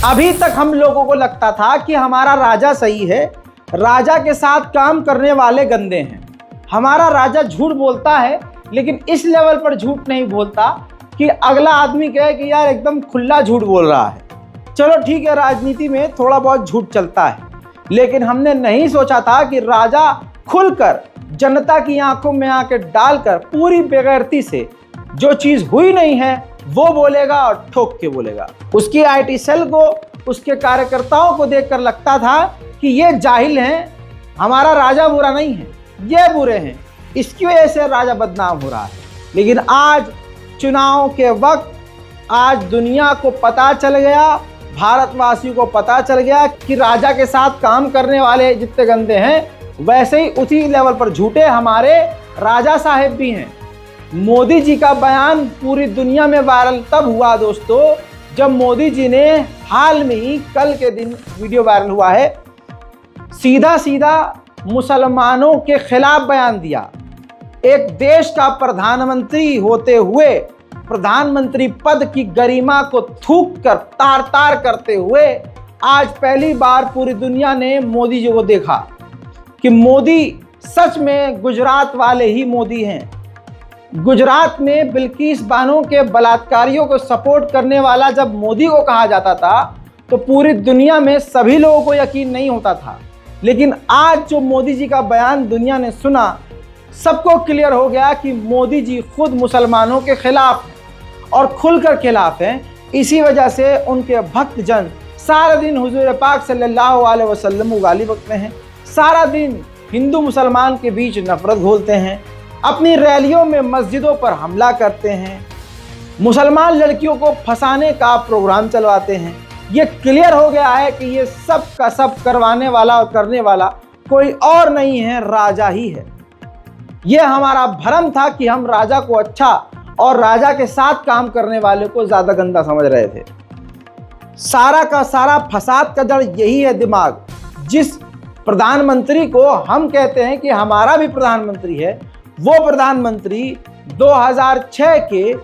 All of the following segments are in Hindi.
अभी तक हम लोगों को लगता था कि हमारा राजा सही है, राजा के साथ काम करने वाले गंदे हैं। हमारा राजा झूठ बोलता है, लेकिन इस लेवल पर झूठ नहीं बोलता कि अगला आदमी कहे कि यार एकदम खुला झूठ बोल रहा है। चलो ठीक है, राजनीति में थोड़ा बहुत झूठ चलता है, लेकिन हमने नहीं सोचा था कि राजा खुलकर जनता की आंखों में आके डालकर पूरी बेगैरती से जो चीज हुई नहीं है वो बोलेगा और ठोक के बोलेगा। उसकी आईटी सेल को, उसके कार्यकर्ताओं को देखकर लगता था कि ये जाहिल हैं, हमारा राजा बुरा नहीं है, ये बुरे हैं, इसकी वजह से राजा बदनाम हो रहा है। लेकिन आज चुनाव के वक्त आज दुनिया को पता चल गया, भारतवासियों को पता चल गया कि राजा के साथ काम करने वाले जितने गंदे हैं वैसे ही उसी लेवल पर झूठे हमारे राजा साहेब भी हैं। मोदी जी का बयान पूरी दुनिया में वायरल तब हुआ दोस्तों, जब मोदी जी ने हाल में ही कल के दिन वीडियो वायरल हुआ है, सीधा सीधा मुसलमानों के खिलाफ बयान दिया। एक देश का प्रधानमंत्री होते हुए प्रधानमंत्री पद की गरिमा को थूक कर तार तार करते हुए आज पहली बार पूरी दुनिया ने मोदी जी को देखा कि मोदी सच में गुजरात वाले ही मोदी हैं। गुजरात में बिल्किस बानो के बलात्कारियों को सपोर्ट करने वाला जब मोदी को कहा जाता था तो पूरी दुनिया में सभी लोगों को यकीन नहीं होता था। लेकिन आज जो मोदी जी का बयान दुनिया ने सुना, सबको क्लियर हो गया कि मोदी जी खुद मुसलमानों के खिलाफ और खुलकर खिलाफ हैं। इसी वजह से उनके भक्तजन सारा दिन हुजूर पाक सल्लल्लाहु अलैहि वसल्लम को गाली बकते हैं, सारा दिन हिंदू मुसलमान के बीच नफरत घोलते हैं, अपनी रैलियों में मस्जिदों पर हमला करते हैं, मुसलमान लड़कियों को फंसाने का प्रोग्राम चलवाते हैं। ये क्लियर हो गया है कि ये सब का सब करवाने वाला और करने वाला कोई और नहीं है, राजा ही है। ये हमारा भ्रम था कि हम राजा को अच्छा और राजा के साथ काम करने वाले को ज़्यादा गंदा समझ रहे थे। सारा का सारा फसाद का जड़ यही है दिमाग। जिस प्रधानमंत्री को हम कहते हैं कि हमारा भी प्रधानमंत्री है, वो प्रधानमंत्री 2006 के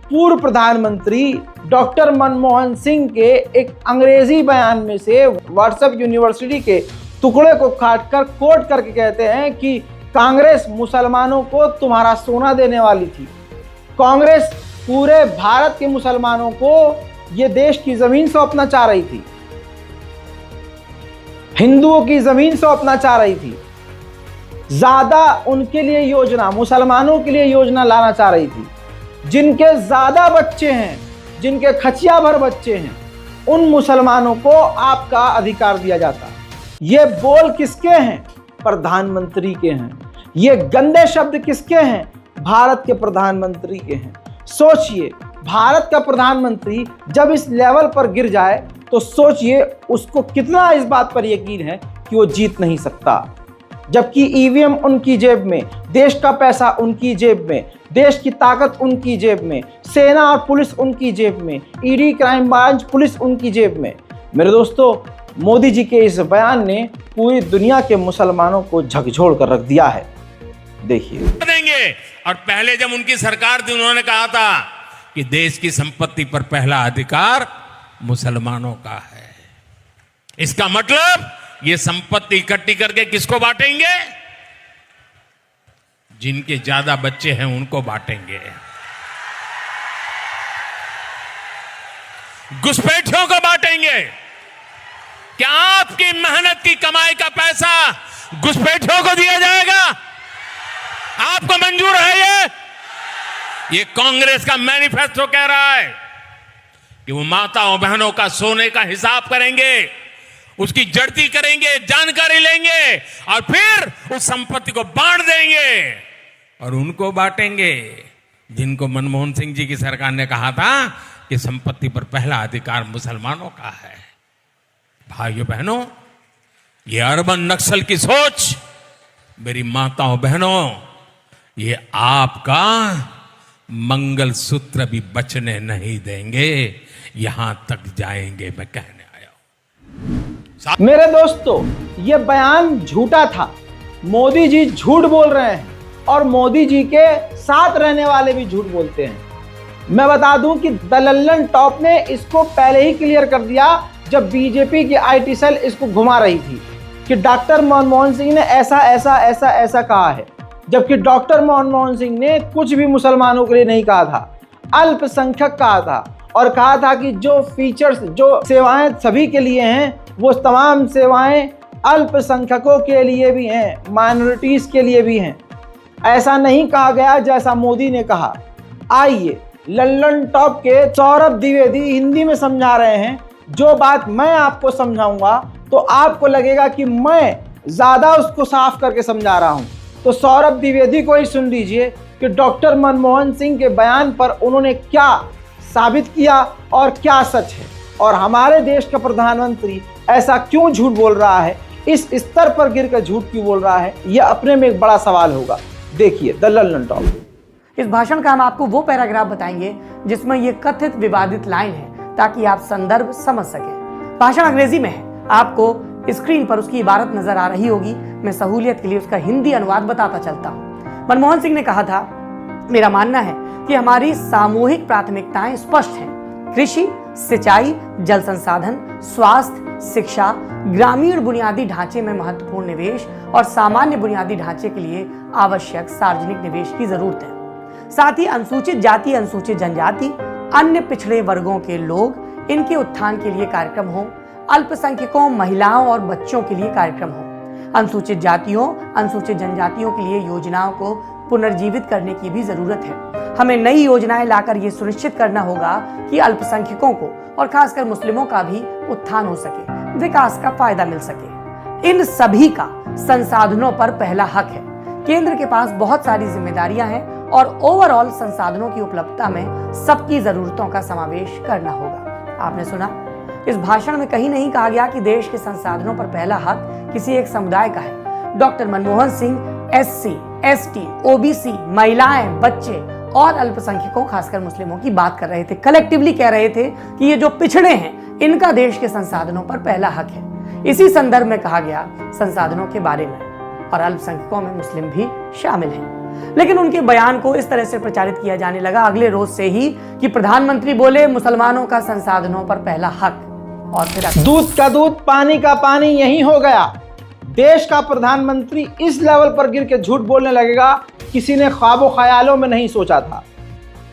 पूर्व प्रधानमंत्री डॉक्टर मनमोहन सिंह के एक अंग्रेजी बयान में से व्हाट्सएप यूनिवर्सिटी के टुकड़े को काटकर कोट करके कहते हैं कि कांग्रेस मुसलमानों को तुम्हारा सोना देने वाली थी। कांग्रेस पूरे भारत के मुसलमानों को ये देश की जमीन सौंपना चाह रही थी, हिंदुओं की जमीन सौंपना चाह रही थी, ज्यादा उनके लिए योजना, मुसलमानों के लिए योजना लाना चाह रही थी। जिनके ज्यादा बच्चे हैं, जिनके खचिया भर बच्चे हैं, उन मुसलमानों को आपका अधिकार दिया जाता। ये बोल किसके हैं? प्रधानमंत्री के हैं। ये गंदे शब्द किसके हैं? भारत के प्रधानमंत्री के हैं। सोचिए, भारत का प्रधानमंत्री जब इस लेवल पर गिर जाए तो सोचिए उसको कितना इस बात पर यकीन है कि वो जीत नहीं सकता। जबकि ईवीएम उनकी जेब में, देश का पैसा उनकी जेब में, देश की ताकत उनकी जेब में, सेना और पुलिस उनकी जेब में, ईडी क्राइम ब्रांच पुलिस उनकी जेब में। मेरे दोस्तों, मोदी जी के इस बयान ने पूरी दुनिया के मुसलमानों को झकझोर कर रख दिया है। देखिए देंगे। और पहले जब उनकी सरकार थी उन्होंने कहा था कि देश की संपत्ति पर पहला अधिकार मुसलमानों का है। इसका मतलब ये संपत्ति इकट्ठी करके किसको बांटेंगे? जिनके ज्यादा बच्चे हैं उनको बांटेंगे, घुसपैठियों को बांटेंगे। क्या आपकी मेहनत की कमाई का पैसा घुसपैठियों को दिया जाएगा? आपको मंजूर है? ये कांग्रेस का मैनिफेस्टो कह रहा है कि वो माताओं बहनों का सोने का हिसाब करेंगे, उसकी जड़ती करेंगे, जानकारी लेंगे और फिर उस संपत्ति को बांट देंगे और उनको बांटेंगे जिनको मनमोहन सिंह जी की सरकार ने कहा था कि संपत्ति पर पहला अधिकार मुसलमानों का है। भाइयों बहनों, ये अर्बन नक्सल की सोच, मेरी माताओं बहनों, ये आपका मंगलसूत्र भी बचने नहीं देंगे, यहां तक जाएंगे मैं कहने आया हूं। मेरे दोस्तों, ये बयान झूठा था। मोदी जी झूठ बोल रहे हैं और मोदी जी के साथ रहने वाले भी झूठ बोलते हैं। मैं बता दूं कि द लल्लन टॉप ने इसको पहले ही क्लियर कर दिया जब बीजेपी की आईटी सेल इसको घुमा रही थी कि डॉक्टर मनमोहन सिंह ने ऐसा ऐसा ऐसा ऐसा कहा है, जबकि डॉक्टर मनमोहन सिंह ने कुछ भी मुसलमानों के लिए नहीं कहा था, अल्पसंख्यक कहा था और कहा था कि जो फीचर्स, जो सेवाएं सभी के लिए हैं, वो तमाम सेवाएं अल्पसंख्यकों के लिए भी हैं, माइनॉरिटीज़ के लिए भी हैं। ऐसा नहीं कहा गया जैसा मोदी ने कहा। आइए, लल्लन टॉप के सौरभ द्विवेदी हिंदी में समझा रहे हैं। जो बात मैं आपको समझाऊंगा तो आपको लगेगा कि मैं ज़्यादा उसको साफ करके समझा रहा हूं। तो सौरभ द्विवेदी को ही सुन लीजिए कि डॉक्टर मनमोहन सिंह के बयान पर उन्होंने क्या साबित किया और क्या सच है, और हमारे देश का प्रधानमंत्री ऐसा क्यों झूठ बोल रहा है, इस स्तर पर गिरकर झूठ क्यों बोल रहा है, यह अपने में एक बड़ा सवाल होगा। देखिए द लल्लन टॉप। इस भाषण का हम आपको वो पैराग्राफ बताएंगे जिसमें ये कथित विवादित लाइन है, ताकि आप संदर्भ समझ सकें। भाषण अंग्रेजी में है, आपको स्क्रीन पर उसकी इबारत नजर आ रही होगी। मैं सहूलियत के लिए उसका हिंदी अनुवाद बताता चलता हूँ। मनमोहन सिंह ने कहा था, मेरा मानना है कि हमारी सामूहिक प्राथमिकताएं स्पष्ट हैं। कृषि, सिंचाई, जल संसाधन, स्वास्थ्य, शिक्षा, ग्रामीण बुनियादी ढांचे में महत्वपूर्ण निवेश और सामान्य बुनियादी ढांचे के लिए आवश्यक सार्वजनिक निवेश की जरूरत है। साथ ही अनुसूचित जाति, अनुसूचित जनजाति, अन्य पिछड़े वर्गों के लोग, इनके उत्थान के लिए कार्यक्रम हो। अल्पसंख्यकों, महिलाओं और बच्चों के लिए कार्यक्रम हो। अनुसूचित जातियों, अनुसूचित जनजातियों के लिए योजनाओं को पुनर्जीवित करने की भी जरूरत है। हमें नई योजनाएं लाकर यह सुनिश्चित करना होगा कि अल्पसंख्यकों को और खासकर मुस्लिमों का भी उत्थान हो सके, विकास का फायदा मिल सके। इन सभी का संसाधनों पर पहला हक है। केंद्र के पास बहुत सारी जिम्मेदारियां हैं और ओवरऑल संसाधनों की उपलब्धता में सबकी जरूरतों का समावेश करना होगा। आपने सुना, इस भाषण में कहीं नहीं कहा गया कि देश के संसाधनों पर पहला हक किसी एक समुदाय का है। Doctor Manmohan Singh SC, ST, OBC, महिलाएं, बच्चे और अल्पसंख्यकों, खासकर मुस्लिमों की बात कर रहे थे। कलेक्टिवली कह रहे थे कि ये जो पिछड़े हैं, इनका देश के संसाधनों पर पहला हक है। इसी संदर्भ में कहा गया संसाधनों के बारे में, और अल्पसंख्यकों में मुस्लिम भी शामिल हैं। लेकिन उनके बयान को इस तरह से प्रचारित किया जाने लगा अगले रोज से ही कि प्रधानमंत्री बोले मुसलमानों का संसाधनों पर पहला हक, और फिर दूध का दूध, पानी का पानी यही हो गया। देश का प्रधानमंत्री इस लेवल पर गिर के झूठ बोलने लगेगा, किसी ने ख्वाबों ख्यालों में नहीं सोचा था।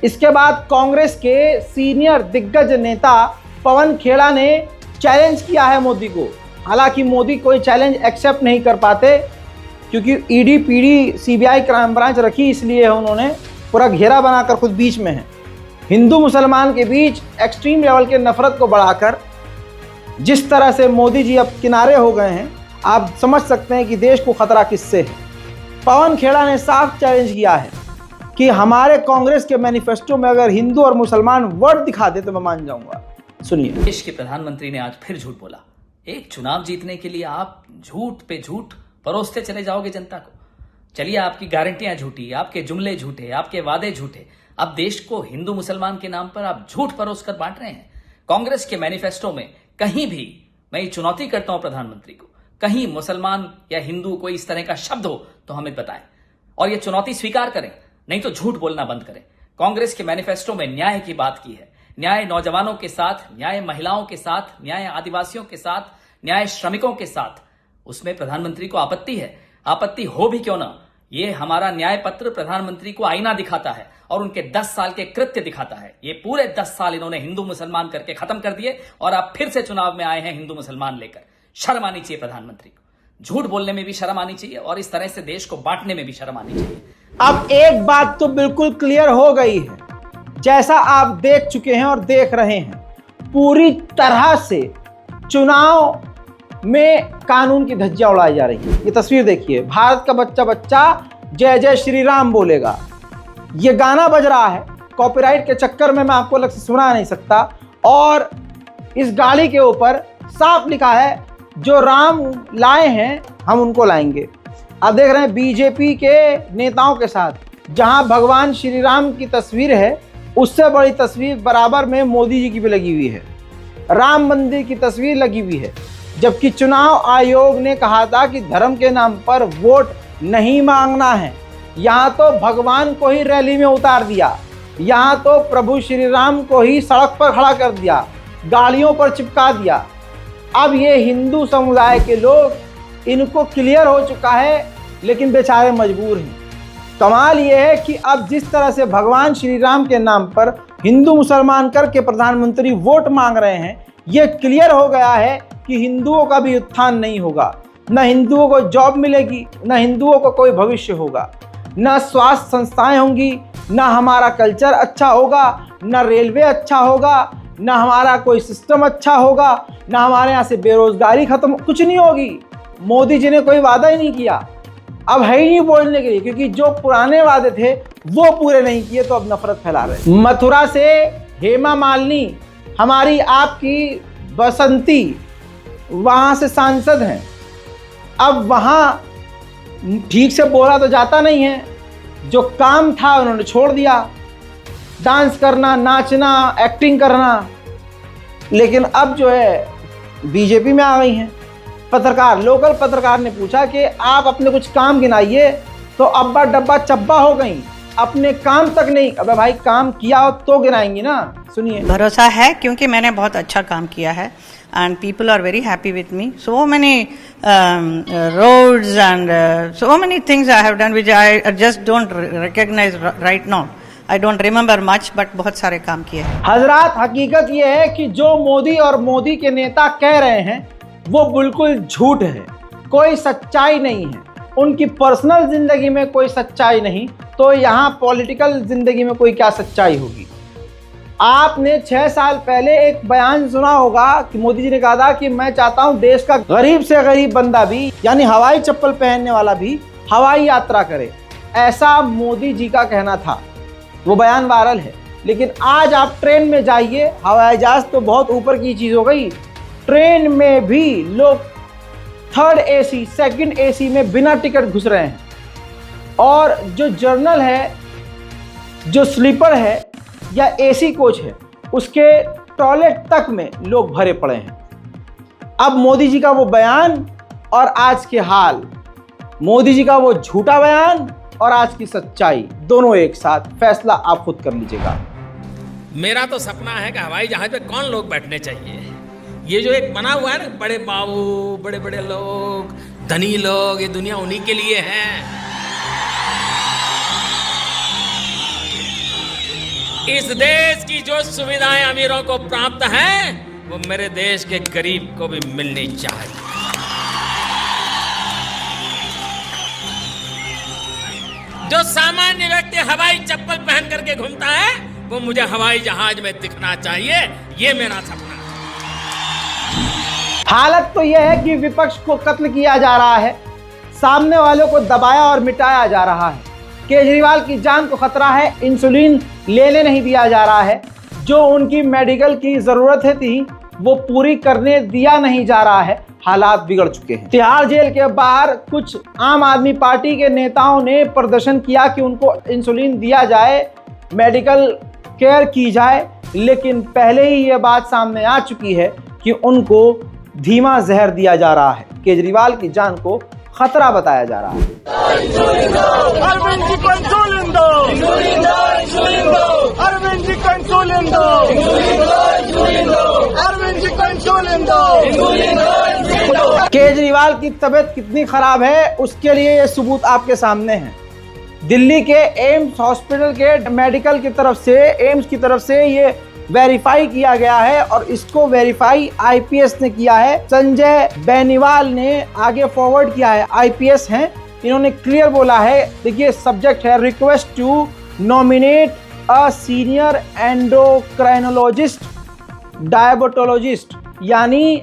इसके बाद कांग्रेस के सीनियर दिग्गज नेता पवन खेड़ा ने चैलेंज किया है मोदी को। हालांकि मोदी कोई चैलेंज एक्सेप्ट नहीं कर पाते, क्योंकि ED, PD, CBI, crime branch रखी, इसलिए उन्होंने पूरा घेरा बनाकर खुद बीच में है। हिंदू मुसलमान के बीच एक्सट्रीम लेवल के नफरत को बढ़ाकर जिस तरह से मोदी जी अब किनारे हो गए हैं, आप समझ सकते हैं कि देश को खतरा किससे है। पवन खेड़ा ने साफ चैलेंज किया है कि हमारे कांग्रेस के मैनिफेस्टो में अगर हिंदू और मुसलमान वर्ड दिखा दे तो मैं मान जाऊंगा। सुनिए। देश के प्रधानमंत्री ने आज फिर झूठ बोला। एक चुनाव जीतने के लिए आप झूठ पे झूठ परोसते चले जाओगे जनता को। चलिए, आपकी गारंटियां झूठी, आपके जुमले झूठे, आपके वादे झूठे। अब देश को हिंदू मुसलमान के नाम पर आप झूठ परोस कर बांट रहे हैं। कांग्रेस के मैनिफेस्टो में कहीं भी, मैं ये चुनौती करता हूं प्रधानमंत्री को, कहीं मुसलमान या हिंदू कोई इस तरह का शब्द हो तो हमें बताएं, और ये चुनौती स्वीकार करें, नहीं तो झूठ बोलना बंद करें। कांग्रेस के मैनिफेस्टो में न्याय की बात की है। न्याय नौजवानों के साथ, न्याय महिलाओं के साथ, न्याय आदिवासियों के साथ, न्याय श्रमिकों के साथ। उसमें प्रधानमंत्री को आपत्ति है। आपत्ति हो भी क्यों ना, ये हमारा न्याय पत्र प्रधानमंत्री को आईना दिखाता है और उनके 10 साल के कृत्य दिखाता है। ये पूरे 10 साल इन्होंने हिंदू मुसलमान करके खत्म कर दिए, और आप फिर से चुनाव में आए हैं हिंदू मुसलमान लेकर। शर्म आनी चाहिए प्रधानमंत्री को। झूठ बोलने में भी शर्म आनी चाहिए, और इस तरह से देश को बांटने में भी शर्म आनी चाहिए। अब एक बात तो बिल्कुल क्लियर हो गई है, जैसा आप देख चुके हैं और देख रहे हैं, पूरी तरह से चुनाव में कानून की धज्जियां उड़ाई जा रही है। ये तस्वीर देखिए, भारत का बच्चा बच्चा जय जय श्री राम बोलेगा, ये गाना बज रहा है। कॉपीराइट के चक्कर में मैं आपको अलग से सुना नहीं सकता। और इस गाड़ी के ऊपर साफ लिखा है, जो राम लाए हैं हम उनको लाएंगे। आप देख रहे हैं बीजेपी के नेताओं के साथ, जहां भगवान श्री राम की तस्वीर है, उससे बड़ी तस्वीर बराबर में मोदी जी की भी लगी हुई है। राम मंदिर की तस्वीर लगी हुई है। जबकि चुनाव आयोग ने कहा था कि धर्म के नाम पर वोट नहीं मांगना है। यहाँ तो भगवान को ही रैली में उतार दिया, यहाँ तो प्रभु श्री राम को ही सड़क पर खड़ा कर दिया, गाड़ियों पर चिपका दिया। अब ये हिंदू समुदाय के लोग, इनको क्लियर हो चुका है, लेकिन बेचारे मजबूर हैं। कमाल ये है कि अब जिस तरह से भगवान श्री राम के नाम पर हिंदू मुसलमान करके प्रधानमंत्री वोट मांग रहे हैं, ये क्लियर हो गया है कि हिंदुओं का भी उत्थान नहीं होगा, न हिंदुओं को जॉब मिलेगी, न हिंदुओं को कोई भविष्य होगा, न स्वास्थ्य संस्थाएं होंगी, न हमारा कल्चर अच्छा होगा, न रेलवे अच्छा होगा, न हमारा कोई सिस्टम अच्छा होगा, न हमारे यहाँ से बेरोजगारी खत्म, कुछ नहीं होगी। मोदी जी ने कोई वादा ही नहीं किया, अब है ही नहीं बोलने के लिए, क्योंकि जो पुराने वादे थे वो पूरे नहीं किए, तो अब नफरत फैला रहे। मथुरा से हेमा मालिनी, हमारी आपकी बसंती, वहाँ से सांसद हैं। अब वहाँ ठीक से बोला तो जाता नहीं है, जो काम था उन्होंने छोड़ दिया, डांस करना, नाचना, एक्टिंग करना, लेकिन अब जो है बीजेपी में आ गई हैं। लोकल पत्रकार ने पूछा कि आप अपने कुछ काम गिनाइए, तो अब्बा डब्बा चब्बा हो गई, अपने काम तक नहीं। अबे भाई, काम किया हो तो गिनाएंगी ना। सुनिए। भरोसा है क्योंकि मैंने बहुत अच्छा काम किया है and people are very happy with me. So many roads and so many things I have done which I just don't recognize right now. I don't remember much, but बहुत सारे काम किए हैं। हजरात, हकीकत ये है कि जो मोदी और मोदी के नेता कह रहे हैं वो बिल्कुल झूठ है, कोई सच्चाई नहीं है। उनकी पर्सनल जिंदगी में कोई सच्चाई नहीं, तो यहाँ पॉलिटिकल जिंदगी में कोई क्या सच्चाई होगी। आपने 6 साल पहले एक बयान सुना होगा कि मोदी जी ने कहा था कि मैं चाहता हूं देश का गरीब से गरीब बंदा भी, यानी हवाई चप्पल पहनने वाला भी, हवाई यात्रा करे। ऐसा मोदी जी का कहना था, वो बयान वायरल है। लेकिन आज आप ट्रेन में जाइए, हवाई जहाज तो बहुत ऊपर की चीज़ हो गई, ट्रेन में भी लोग 3rd AC, 2nd AC में बिना टिकट घुस रहे हैं। और जो जर्नल है, जो स्लीपर है या AC कोच है, उसके टॉयलेट तक में लोग भरे पड़े हैं। अब मोदी जी का वो बयान और आज के हाल, मोदी जी का वो झूठा बयान और आज की सच्चाई, दोनों एक साथ, फैसला आप खुद कर लीजिएगा। मेरा तो सपना है कि हवाई जहाज पे कौन लोग बैठने चाहिए। ये जो एक बना हुआ है ना, बड़े बाबू, बड़े बड़े लोग, धनी लोग, ये दुनिया उन्हीं के लिए है। इस देश की जो सुविधाएं अमीरों को प्राप्त हैं, वो मेरे देश के गरीब को भी मिलनी चाहिए। जो सामान्य व्यक्ति हवाई चप्पल पहन करके घूमता है, वो मुझे हवाई जहाज में दिखना चाहिए। ये मेरा सपना है। हालत तो यह है कि विपक्ष को कत्ल किया जा रहा है, सामने वालों को दबाया और मिटाया जा रहा है। केजरीवाल की जान को खतरा है, इंसुलिन लेने नहीं दिया जा रहा है, जो उनकी मेडिकल की ज़रूरत है थी वो पूरी करने दिया नहीं जा रहा है। हालात बिगड़ चुके हैं। तिहाड़ जेल के बाहर कुछ आम आदमी पार्टी के नेताओं ने प्रदर्शन किया कि उनको इंसुलिन दिया जाए, मेडिकल केयर की जाए, लेकिन पहले ही ये बात सामने आ चुकी है कि उनको धीमा जहर दिया जा रहा है। केजरीवाल की जान को खतरा बताया जा रहा है। अरविंद जी को इंसुलिन दो, अरविंद जी को इंसुलिन दो, अरविंद जी को इंसुलिन दो। केजरीवाल की तबीयत कितनी खराब है, उसके लिए ये सबूत आपके सामने है। दिल्ली के एम्स हॉस्पिटल के मेडिकल की तरफ से, एम्स की तरफ से ये वेरीफाई किया गया है और इसको वेरीफाई आईपीएस ने किया है। संजय बेनीवाल ने आगे फॉरवर्ड किया है, आईपीएस हैं, इन्होंने क्लियर बोला है। देखिए सब्जेक्ट है, request to nominate a senior endocrinologist diabetologist, यानी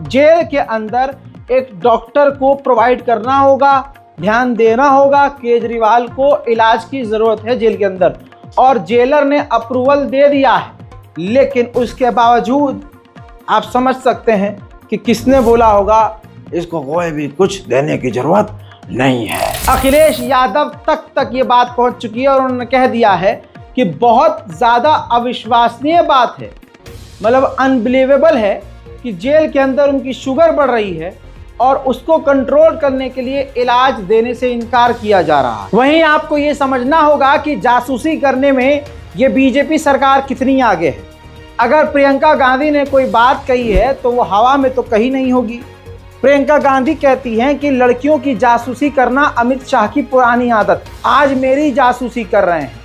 जेल के अंदर एक डॉक्टर को प्रोवाइड करना होगा, ध्यान देना होगा। केजरीवाल को इलाज की जरूरत है जेल के अंदर और जेलर ने अप्रूवल दे दिया है, लेकिन उसके बावजूद आप समझ सकते हैं कि किसने बोला होगा इसको कोई भी कुछ देने की जरूरत नहीं है। अखिलेश यादव तक ये बात पहुंच चुकी है और उन्होंने कह दिया है कि बहुत ज़्यादा अविश्वसनीय बात है, मतलब अनबिलीवेबल है कि जेल के अंदर उनकी शुगर बढ़ रही है और उसको कंट्रोल करने के लिए इलाज देने से इनकार किया जा रहा है। वहीं आपको ये समझना होगा कि जासूसी करने में ये बीजेपी सरकार कितनी आगे है। अगर प्रियंका गांधी ने कोई बात कही है तो वो हवा में तो कही नहीं होगी। प्रियंका गांधी कहती हैं कि लड़कियों की जासूसी करना अमित शाह की पुरानी आदत, आज मेरी जासूसी कर रहे हैं।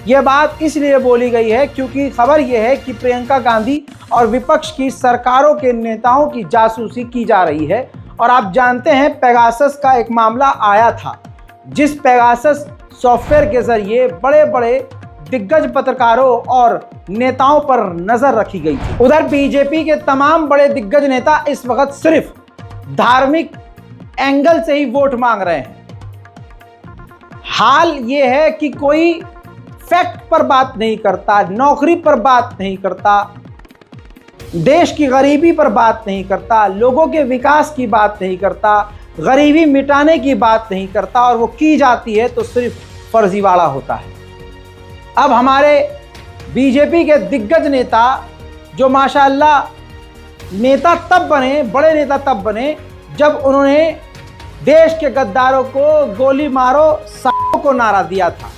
यह बात इसलिए बोली गई है क्योंकि खबर यह है कि प्रियंका गांधी और विपक्ष की सरकारों के नेताओं की जासूसी की जा रही है। और आप जानते हैं पेगासस का एक मामला आया था, जिस पेगासस सॉफ्टवेयर के जरिए बड़े बड़े दिग्गज पत्रकारों और नेताओं पर नजर रखी गई थी। उधर बीजेपी के तमाम बड़े दिग्गज नेता इस वक्त सिर्फ धार्मिक एंगल से ही वोट मांग रहे हैं। हाल ये है कि कोई फैक्ट पर बात नहीं करता, नौकरी पर बात नहीं करता, देश की गरीबी पर बात नहीं करता, लोगों के विकास की बात नहीं करता, गरीबी मिटाने की बात नहीं करता, और वो की जाती है तो सिर्फ फर्जीवाड़ा होता है। अब हमारे बीजेपी के दिग्गज नेता जो माशाअल्लाह नेता तब बने, बड़े नेता तब बने जब उन्होंने देश के गद्दारों को गोली मारो सालों को नारा दिया था।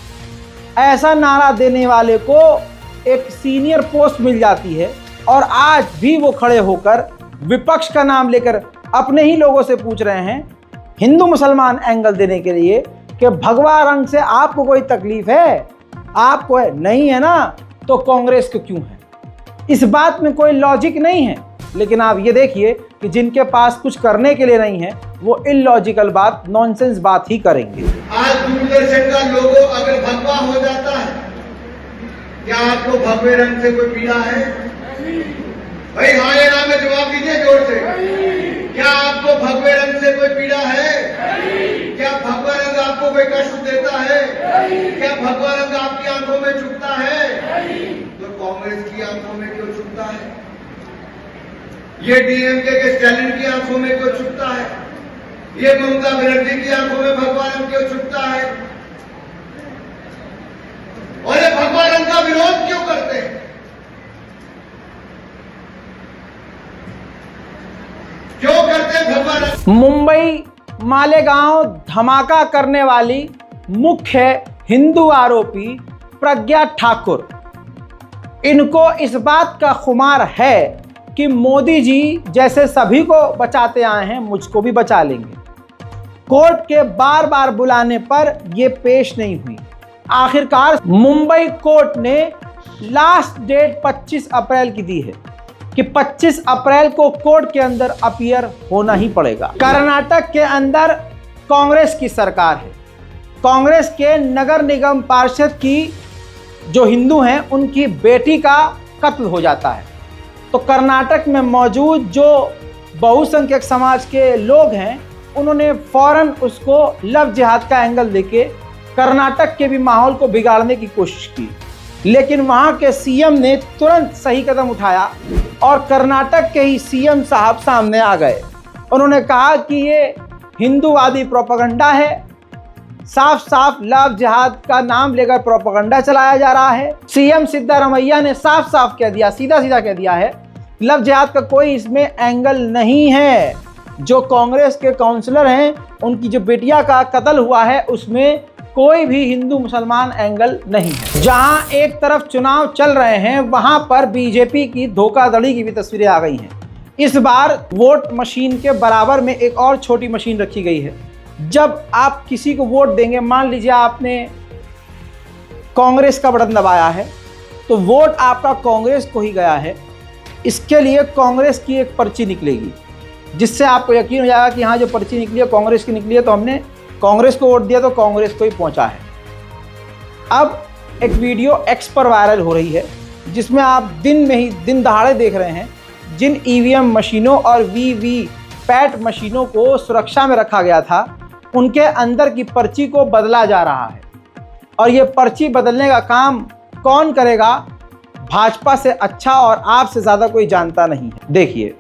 ऐसा नारा देने वाले को एक सीनियर पोस्ट मिल जाती है, और आज भी वो खड़े होकर विपक्ष का नाम लेकर अपने ही लोगों से पूछ रहे हैं हिंदू मुसलमान एंगल देने के लिए कि भगवा रंग से आपको कोई तकलीफ है? आपको है नहीं है ना, तो कांग्रेस को क्यों है? इस बात में कोई लॉजिक नहीं है। लेकिन आप ये देखिए कि जिनके पास कुछ करने के लिए नहीं है वो इलॉजिकल बात, नॉनसेंस बात ही करेंगे। आज दूरदर्शन का लोगो अगर भगवा हो जाता है, क्या आपको भगवे रंग से कोई पीड़ा है? भाई हाँ या ना में जवाब दीजिए जोर से। क्या आपको भगवे रंग से कोई पीड़ा है? क्या भगवा रंग आपको कोई कष्ट देता है? क्या भगवा रंग आपकी आंखों में चुभता है? तो कांग्रेस की आंखों में क्यों चुभता है? ये डीएमके के स्टैलिन की आंखों में क्यों चुभता है? ये ममता बनर्जी की आंखों में भगवा रंग क्यों चुभता है? और ये भगवा रंग का विरोध क्यों करते हैं? क्यों करते हैं भगवा रंग? मुंबई मालेगांव धमाका करने वाली मुख्य हिंदू आरोपी प्रज्ञा ठाकुर, इनको इस बात का खुमार है कि मोदी जी जैसे सभी को बचाते आए हैं, मुझको भी बचा लेंगे। कोर्ट के बार बार बुलाने पर यह पेश नहीं हुई। आखिरकार मुंबई कोर्ट ने लास्ट डेट 25 अप्रैल की दी है कि 25 अप्रैल को कोर्ट के अंदर अपीयर होना ही पड़ेगा। कर्नाटक के अंदर कांग्रेस की सरकार है। कांग्रेस के नगर निगम पार्षद की जो हिंदू हैं उनकी बेटी का कत्ल हो जाता है, तो कर्नाटक में मौजूद जो बहुसंख्यक समाज के लोग हैं उन्होंने फौरन उसको लव जिहाद का एंगल देके कर्नाटक के भी माहौल को बिगाड़ने की कोशिश की। लेकिन वहाँ के सीएम ने तुरंत सही कदम उठाया और कर्नाटक के ही सीएम साहब सामने आ गए। उन्होंने कहा कि ये हिंदूवादी प्रोपेगेंडा है, साफ साफ लव जिहाद का नाम लेकर प्रोपेगेंडा चलाया जा रहा है। सीएम सिद्धारमैया ने साफ साफ कह दिया, सीधा सीधा कह दिया है, लव जिहाद का कोई इसमें एंगल नहीं है। जो कांग्रेस के काउंसलर हैं उनकी जो बेटिया का कत्ल हुआ है उसमें कोई भी हिंदू मुसलमान एंगल नहीं है। जहां एक तरफ चुनाव चल रहे हैं वहां पर बीजेपी की धोखाधड़ी की भी तस्वीरें आ गई हैं। इस बार वोट मशीन के बराबर में एक और छोटी मशीन रखी गई है। जब आप किसी को वोट देंगे, मान लीजिए आपने कांग्रेस का बटन दबाया है तो वोट आपका कांग्रेस को ही गया है। इसके लिए कांग्रेस की एक पर्ची निकलेगी जिससे आपको यकीन हो जाएगा कि हाँ जो पर्ची निकली है कांग्रेस की निकली है, तो हमने कांग्रेस को वोट दिया तो कांग्रेस को ही पहुंचा है। अब एक वीडियो एक्स पर वायरल हो रही है जिसमें आप दिन में ही दिन दहाड़े देख रहे हैं जिन ईवीएम मशीनों और वीवीपैट मशीनों को सुरक्षा में रखा गया था उनके अंदर की पर्ची को बदला जा रहा है। और ये पर्ची बदलने का काम कौन करेगा? भाजपा से अच्छा और आपसे ज़्यादा कोई जानता नहीं है। देखिए,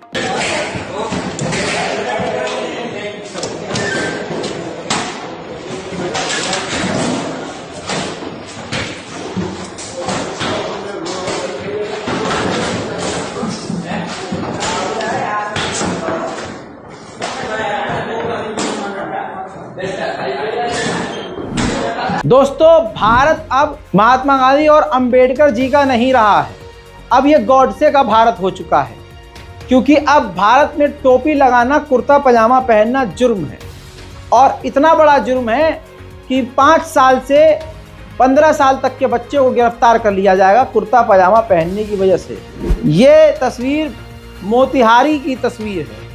दोस्तों, भारत अब महात्मा गांधी और अंबेडकर जी का नहीं रहा है। अब ये गॉडसे का भारत हो चुका है, क्योंकि अब भारत में टोपी लगाना, कुर्ता पजामा पहनना जुर्म है। और इतना बड़ा जुर्म है कि 5 साल से 15 साल तक के बच्चे को गिरफ्तार कर लिया जाएगा कुर्ता पजामा पहनने की वजह से। ये तस्वीर मोतिहारी की तस्वीर है।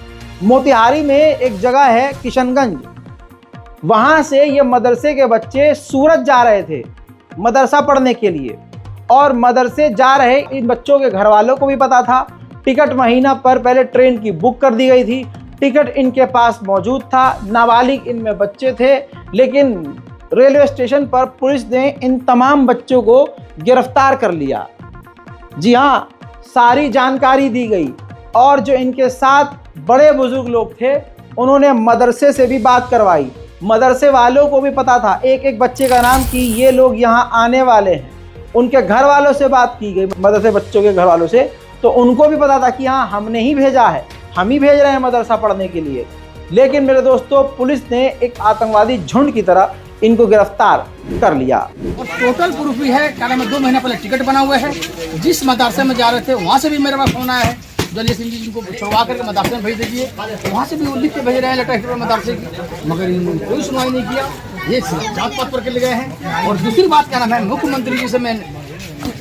मोतिहारी में एक जगह है किशनगंज, वहाँ से ये मदरसे के बच्चे सूरत जा रहे थे मदरसा पढ़ने के लिए, और मदरसे जा रहे इन बच्चों के घर वालों को भी पता था। टिकट महीना पर पहले ट्रेन की बुक कर दी गई थी, टिकट इनके पास मौजूद था, नाबालिग इनमें बच्चे थे। लेकिन रेलवे स्टेशन पर पुलिस ने इन तमाम बच्चों को गिरफ्तार कर लिया। जी हाँ, सारी जानकारी दी गई, और जो इनके साथ बड़े बुजुर्ग लोग थे उन्होंने मदरसे से भी बात करवाई। मदरसे वालों को भी पता था एक एक बच्चे का नाम कि ये लोग यहाँ आने वाले हैं। उनके घर वालों से बात की गई, मदरसे बच्चों के घर वालों से, तो उनको भी पता था कि हाँ हमने ही भेजा है, हम ही भेज रहे हैं मदरसा पढ़ने के लिए। लेकिन मेरे दोस्तों, पुलिस ने एक आतंकवादी झुंड की तरह इनको गिरफ्तार कर लिया। और टोटल प्रूफ भी है, क्या नाम है, 2 महीने पहले टिकट बना हुए है। जिस मदरसे में जा रहे थे वहाँ से भी मेरे पास फोन आया है, जल्दी से इनको छुड़वा करके मदरसे में भेज दीजिए। वहाँ से भी वो लिख के भेज रहे हैं लेटर मदरसे की, मगर इन्होंने कोई सुनवाई नहीं किया। ये जात पात पर के ले गए हैं। और दूसरी बात क्या नाम है, मुख्यमंत्री जी से मैं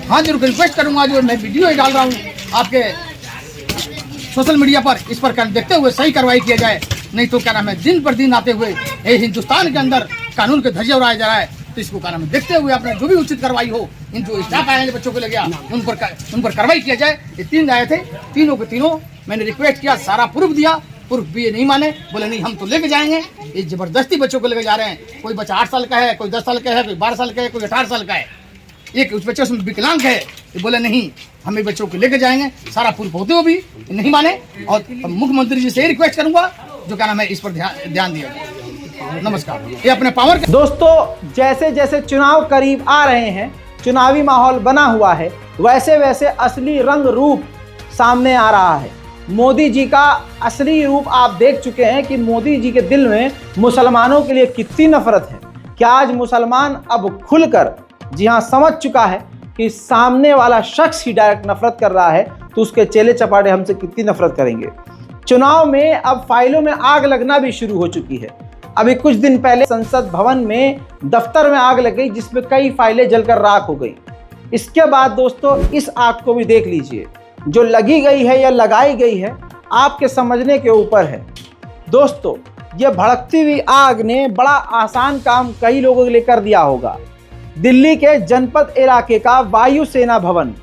हाँ जरूर रिक्वेस्ट करूंगा, जो मैं वीडियो ही डाल रहा हूँ आपके सोशल मीडिया पर, इस पर देखते हुए सही कार्रवाई किया जाए। नहीं तो क्या नाम है, दिन पर दिन आते हुए ये हिंदुस्तान के अंदर कानून के धज्जे उड़ाया जा रहा है। तो इसको क्या नाम है, देखते हुए अपने जो भी उचित कार्रवाई हो, इन जो स्टाफ आए हैं बच्चों को ले गया उन पर कार्रवाई किया जाए। ये 3 आए थे, तीनों के तीनों मैंने रिक्वेस्ट किया, सारा प्रूफ दिया, प्रूफ भी ये नहीं माने, बोले नहीं हम तो लेके जाएंगे। ये जबरदस्ती बच्चों को लेके जा रहे हैं। कोई बच्चा 8 साल का है, कोई 10 साल का है, कोई 12 साल का है, कोई 18 साल का है। एक उस बच्चे उसमें विकलांग है, ये बोले नहीं हम ये बच्चों को लेके जाएंगे, सारा प्रूफ होते हुए भी नहीं माने। और मुख्यमंत्री जी से रिक्वेस्ट करूंगा, जो क्या नाम है, इस पर ध्यान दिया जाए। नमस्कार। ये अपने पावर के दोस्तों, जैसे जैसे चुनाव करीब आ रहे हैं, चुनावी माहौल बना हुआ है, वैसे वैसे असली रंग रूप सामने आ रहा है। मोदी जी का असली रूप आप देख चुके हैं कि मोदी जी के दिल में मुसलमानों के लिए कितनी नफरत है। क्या आज मुसलमान अब खुलकर, जी हाँ, समझ चुका है कि सामने वाला शख्स ही डायरेक्ट नफरत कर रहा है, तो उसके चेले चपाटे हमसे कितनी नफरत करेंगे। चुनाव में अब फाइलों में आग लगना भी शुरू हो चुकी है। अभी कुछ दिन पहले संसद भवन में दफ्तर में आग लग गई, जिसमें कई फाइलें जलकर राख हो गई। इसके बाद दोस्तों, इस आग को भी देख लीजिए, जो लगी गई है या लगाई गई है, आपके समझने के ऊपर है। दोस्तों, ये भड़कती हुई आग ने बड़ा आसान काम कई लोगों के लिए कर दिया होगा। दिल्ली के जनपद इलाके का वायुसेना भवन,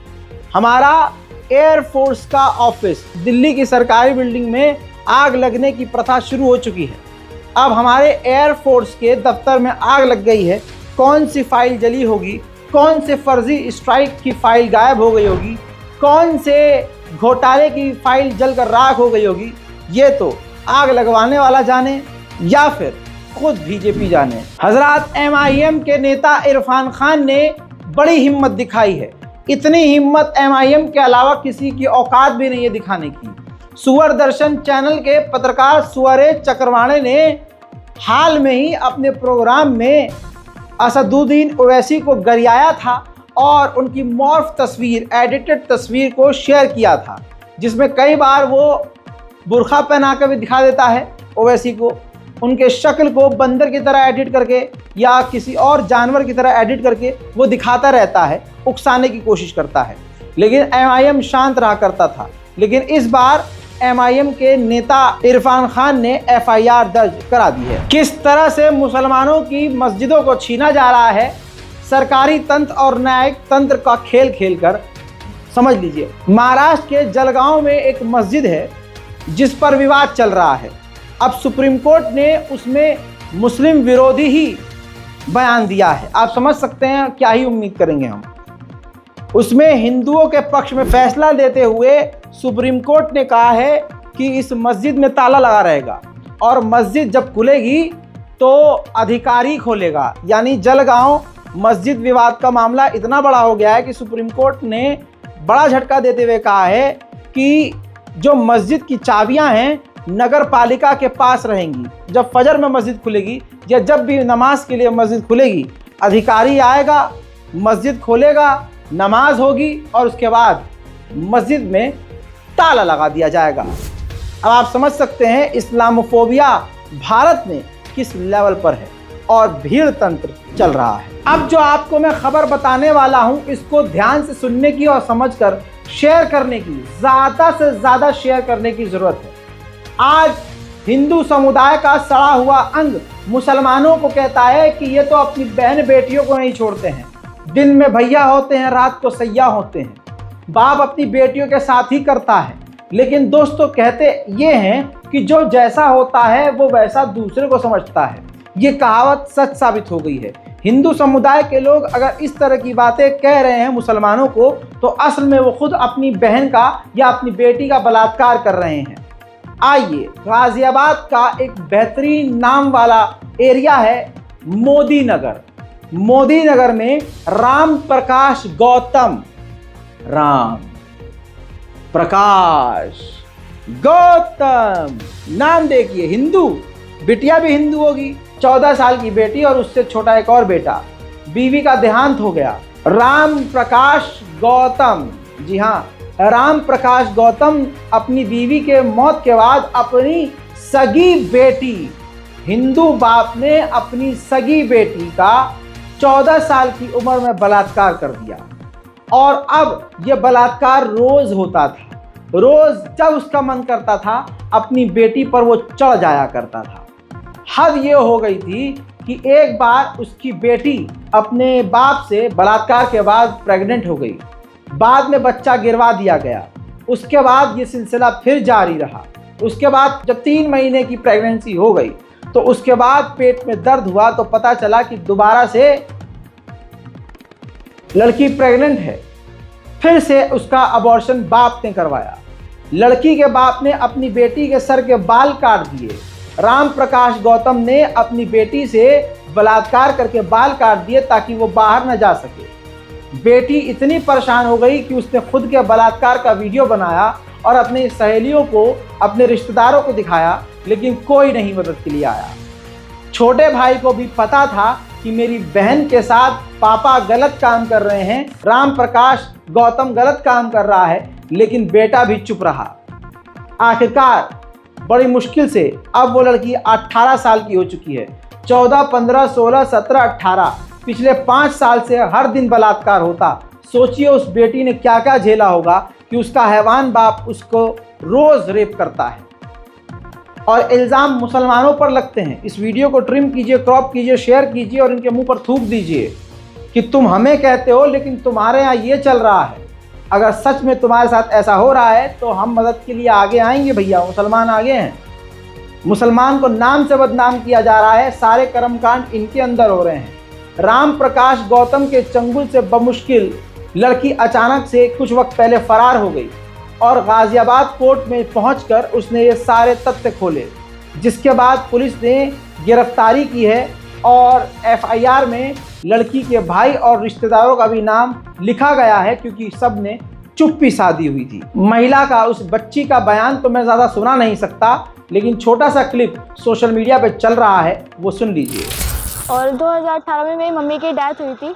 हमारा एयरफोर्स का ऑफिस, दिल्ली की सरकारी बिल्डिंग में आग लगने की प्रथा शुरू हो चुकी है। अब हमारे एयरफोर्स के दफ्तर में आग लग गई है। कौन सी फाइल जली होगी, कौन से फर्जी स्ट्राइक की फाइल गायब हो गई होगी, कौन से घोटाले की फाइल जलकर राख हो गई होगी, ये तो आग लगवाने वाला जाने या फिर खुद बीजेपी जाने। हजरात, MIM के नेता इरफान खान ने बड़ी हिम्मत दिखाई है। इतनी हिम्मत MIM के अलावा किसी की औकात भी नहीं है दिखाने की। सुअर दर्शन चैनल के पत्रकार सुअरे चक्रवाणे ने हाल में ही अपने प्रोग्राम में असदुद्दीन ओवैसी को गरियाया था और उनकी मॉर्फ तस्वीर, एडिटेड तस्वीर को शेयर किया था, जिसमें कई बार वो बुर्खा पहना कर भी दिखा देता है ओवैसी को, उनके शक्ल को बंदर की तरह एडिट करके या किसी और जानवर की तरह एडिट करके वो दिखाता रहता है, उकसाने की कोशिश करता है। लेकिन MIM शांत रहा करता था। लेकिन इस बार MIM के नेता इरफान खान ने FIR दर्ज करा दी है। किस तरह से मुसलमानों की मस्जिदों को छीना जा रहा है, सरकारी तंत्र और न्यायिक तंत्र का खेल खेलकर, समझ लीजिए। महाराष्ट्र के जलगांव में एक मस्जिद है जिस पर विवाद चल रहा है। अब सुप्रीम कोर्ट ने उसमें मुस्लिम विरोधी ही बयान दिया है। आप समझ सकते हैं क्या ही उम्मीद करेंगे हम। उसमें हिंदुओं के पक्ष में फैसला देते हुए सुप्रीम कोर्ट ने कहा है कि इस मस्जिद में ताला लगा रहेगा और मस्जिद जब खुलेगी तो अधिकारी खोलेगा। यानी जलगांव मस्जिद विवाद का मामला इतना बड़ा हो गया है कि सुप्रीम कोर्ट ने बड़ा झटका देते हुए कहा है कि जो मस्जिद की चाबियां हैं नगर पालिका के पास रहेंगी। जब फजर में मस्जिद खुलेगी या जब भी नमाज के लिए मस्जिद खुलेगी, अधिकारी आएगा, मस्जिद खोलेगा, नमाज होगी और उसके बाद मस्जिद में ताला लगा दिया जाएगा। अब आप समझ सकते हैं इस्लामोफोबिया भारत में किस लेवल पर है और भीड़ तंत्र चल रहा है। अब जो आपको मैं खबर बताने वाला हूं, इसको ध्यान से सुनने की और समझकर शेयर करने की, ज़्यादा से ज़्यादा शेयर करने की ज़रूरत है। आज हिंदू समुदाय का सड़ा हुआ अंग मुसलमानों को कहता है कि ये तो अपनी बहन बेटियों को नहीं छोड़ते हैं। दिन में भैया होते हैं, रात को सैया होते हैं। बाप अपनी बेटियों के साथ ही करता है। लेकिन दोस्तों कहते ये हैं कि जो जैसा होता है वो वैसा दूसरे को समझता है। ये कहावत सच साबित हो गई है। हिंदू समुदाय के लोग अगर इस तरह की बातें कह रहे हैं मुसलमानों को, तो असल में वो खुद अपनी बहन का या अपनी बेटी का बलात्कार कर रहे हैं। आइए, गाजियाबाद का एक बेहतरीन नाम वाला एरिया है मोदी नगर। मोदी नगर में राम प्रकाश गौतम नाम देखिए, हिंदू, बिटिया भी हिंदू होगी, 14 साल की बेटी और उससे छोटा एक और बेटा। बीवी का देहांत हो गया। राम प्रकाश गौतम, जी हाँ, राम प्रकाश गौतम अपनी बीवी के मौत के बाद अपनी सगी बेटी, हिंदू बाप ने अपनी सगी बेटी का 14 साल की उम्र में बलात्कार कर दिया। और अब यह बलात्कार रोज होता था। रोज जब उसका मन करता था अपनी बेटी पर वो चढ़ जाया करता था। हद ये हो गई थी कि एक बार उसकी बेटी अपने बाप से बलात्कार के बाद प्रेग्नेंट हो गई। बाद में बच्चा गिरवा दिया गया। उसके बाद ये सिलसिला फिर जारी रहा। उसके बाद जब 3 महीने की प्रेगनेंसी हो गई तो उसके बाद पेट में दर्द हुआ तो पता चला कि दोबारा से लड़की प्रेग्नेंट है। फिर से उसका अबॉर्शन बाप ने करवाया। लड़की के बाप ने अपनी बेटी के सर के बाल काट दिए। राम प्रकाश गौतम ने अपनी बेटी से बलात्कार करके बाल काट दिए ताकि वो बाहर न जा सके। बेटी इतनी परेशान हो गई कि उसने खुद के बलात्कार का वीडियो बनाया और अपनी सहेलियों को, अपने रिश्तेदारों को दिखाया, लेकिन कोई नहीं मदद के लिए आया। छोटे भाई को भी पता था कि मेरी बहन के साथ पापा गलत काम कर रहे हैं, राम प्रकाश गौतम गलत काम कर रहा है, लेकिन बेटा भी चुप रहा। आखिरकार बड़ी मुश्किल से अब वो लड़की 18 साल की हो चुकी है। 14, 15, 16, 17, 18 पिछले 5 साल से हर दिन बलात्कार होता। सोचिए उस बेटी ने क्या क्या झेला होगा कि उसका हैवान बाप उसको रोज रेप करता है। और इल्ज़ाम मुसलमानों पर लगते हैं। इस वीडियो को ट्रिम कीजिए, क्रॉप कीजिए, शेयर कीजिए और इनके मुंह पर थूक दीजिए कि तुम हमें कहते हो लेकिन तुम्हारे यहाँ ये चल रहा है। अगर सच में तुम्हारे साथ ऐसा हो रहा है तो हम मदद के लिए आगे आएंगे भैया। मुसलमान आगे हैं। मुसलमान को नाम से बदनाम किया जा रहा है। सारे कर्मकांड इनके अंदर हो रहे हैं। राम प्रकाश गौतम के चंगुल से बमुश्किल लड़की अचानक से कुछ वक्त पहले फरार हो गई और गाजियाबाद कोर्ट में पहुंचकर उसने ये सारे तथ्य खोले, जिसके बाद पुलिस ने गिरफ्तारी की है और एफआईआर में लड़की के भाई और रिश्तेदारों का भी नाम लिखा गया है, क्योंकि सब ने चुप्पी साधी हुई थी। महिला का, उस बच्ची का बयान तो मैं ज़्यादा सुना नहीं सकता, लेकिन छोटा सा क्लिप सोशल मीडिया पे चल रहा है, वो सुन लीजिए। और 2018 में मेरी मम्मी की डेथ हुई थी।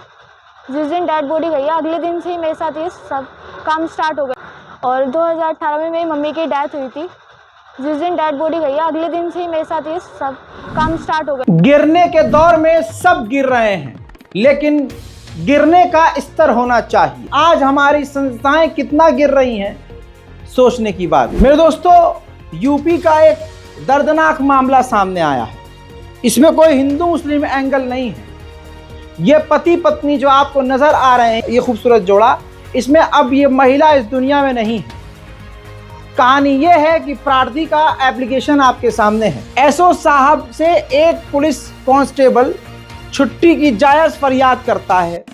जिस दिन डेड बॉडी गई अगले दिन से ही मेरे साथ ये सब काम स्टार्ट हो गया। और 2018 में मेरी मम्मी की डेथ हुई थी। जिस दिन डेड बॉडी गई अगले दिन से ही मेरे साथ ये सब काम स्टार्ट हो गया। गिरने के दौर में सब गिर रहे हैं, लेकिन गिरने का स्तर होना चाहिए। आज हमारी संस्थाएं कितना गिर रही हैं, सोचने की बात। मेरे दोस्तों, यूपी का एक दर्दनाक मामला सामने आया है। इसमें कोई हिंदू मुस्लिम एंगल नहीं है। ये पति पत्नी जो आपको नजर आ रहे हैं, ये खूबसूरत जोड़ा, इसमें अब ये महिला इस दुनिया में नहीं है। कहानी ये है कि प्रार्थी का एप्लीकेशन आपके सामने है। एसओ साहब से एक पुलिस कांस्टेबल छुट्टी की जायज़ फरियाद करता है,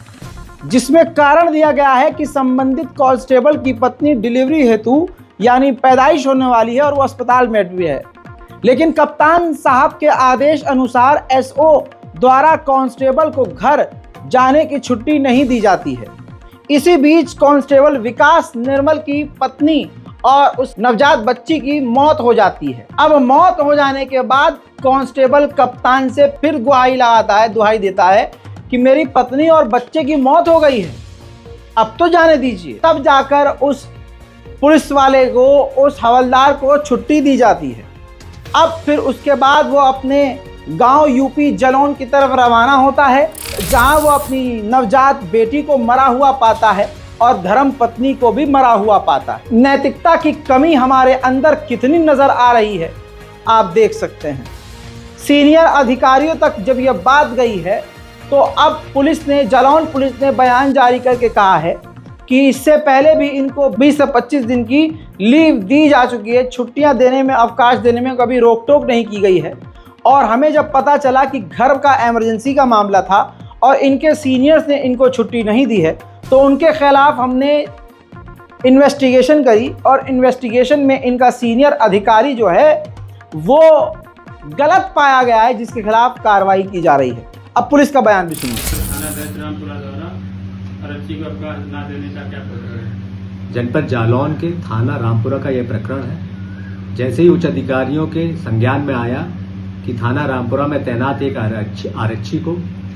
जिसमें कारण दिया गया है कि संबंधित कांस्टेबल की पत्नी डिलीवरी हेतु यानी पैदाइश होने वाली है और वो अस्पताल में एडमिट है। लेकिन कप्तान साहब के आदेश अनुसार एसओ द्वारा कांस्टेबल को घर जाने की छुट्टी नहीं दी जाती है। इसी बीच कांस्टेबल विकास निर्मल की पत्नी और उस नवजात बच्ची की मौत हो जाती है। अब मौत हो जाने के बाद कांस्टेबल कप्तान से फिर दुहाई देता है कि मेरी पत्नी और बच्चे की मौत हो गई है, अब तो जाने दीजिए। तब जाकर उस पुलिस वाले को, उस हवलदार को छुट्टी दी जाती है। अब फिर उसके बाद वो अपने गांव यूपी जलौन की तरफ रवाना होता है, जहां वो अपनी नवजात बेटी को मरा हुआ पाता है और धर्म पत्नी को भी मरा हुआ पाता है। नैतिकता की कमी हमारे अंदर कितनी नजर आ रही है आप देख सकते हैं। सीनियर अधिकारियों तक जब यह बात गई है तो अब पुलिस ने, जलौन पुलिस ने बयान जारी करके कहा है कि इससे पहले भी इनको 20 से 25 दिन की लीव दी जा चुकी है। छुट्टियां देने में, अवकाश देने में कभी रोक टोक नहीं की गई है। और हमें जब पता चला कि घर का इमरजेंसी का मामला था और इनके सीनियर्स ने इनको छुट्टी नहीं दी है, तो उनके खिलाफ हमने इन्वेस्टिगेशन करी और इन्वेस्टिगेशन में इनका सीनियर अधिकारी जो है वो गलत पाया गया है, जिसके खिलाफ कार्रवाई की जा रही है। अब पुलिस का बयान भी सुनिए। जनपद जालौन के थाना रामपुरा का यह प्रकरण है। जैसे ही उच्च अधिकारियों के संज्ञान में आया कि थाना रामपुरा में तैनात एक आरक्षी को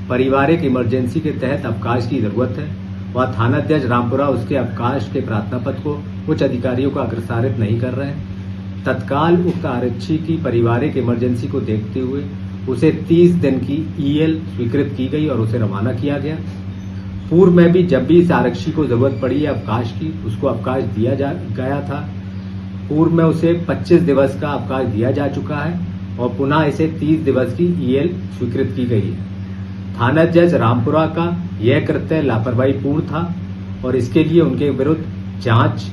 पारिवारिक इमरजेंसी के तहत अवकाश की जरूरत है, वह थानाध्यक्ष रामपुरा उसके अवकाश के प्रार्थना पत्र को उच्च अधिकारियों को अग्रसारित नहीं कर रहे हैं। तत्काल उक्त आरक्षी की पारिवारिक इमरजेंसी को देखते हुए उसे 30 दिन की ईएल स्वीकृत की गई और उसे रवाना किया गया। पूर्व में भी जब भी इस आरक्षी को जरूरत पड़ी है अवकाश की, उसको अवकाश दिया गया था। पूर्व में उसे 25 दिवस का अवकाश दिया जा चुका है और पुनः इसे 30 दिवस की ईएल स्वीकृत की गई है। थानाध्यक्ष रामपुरा का यह कृत्य लापरवाहीपूर्ण था और इसके लिए उनके विरुद्ध जांच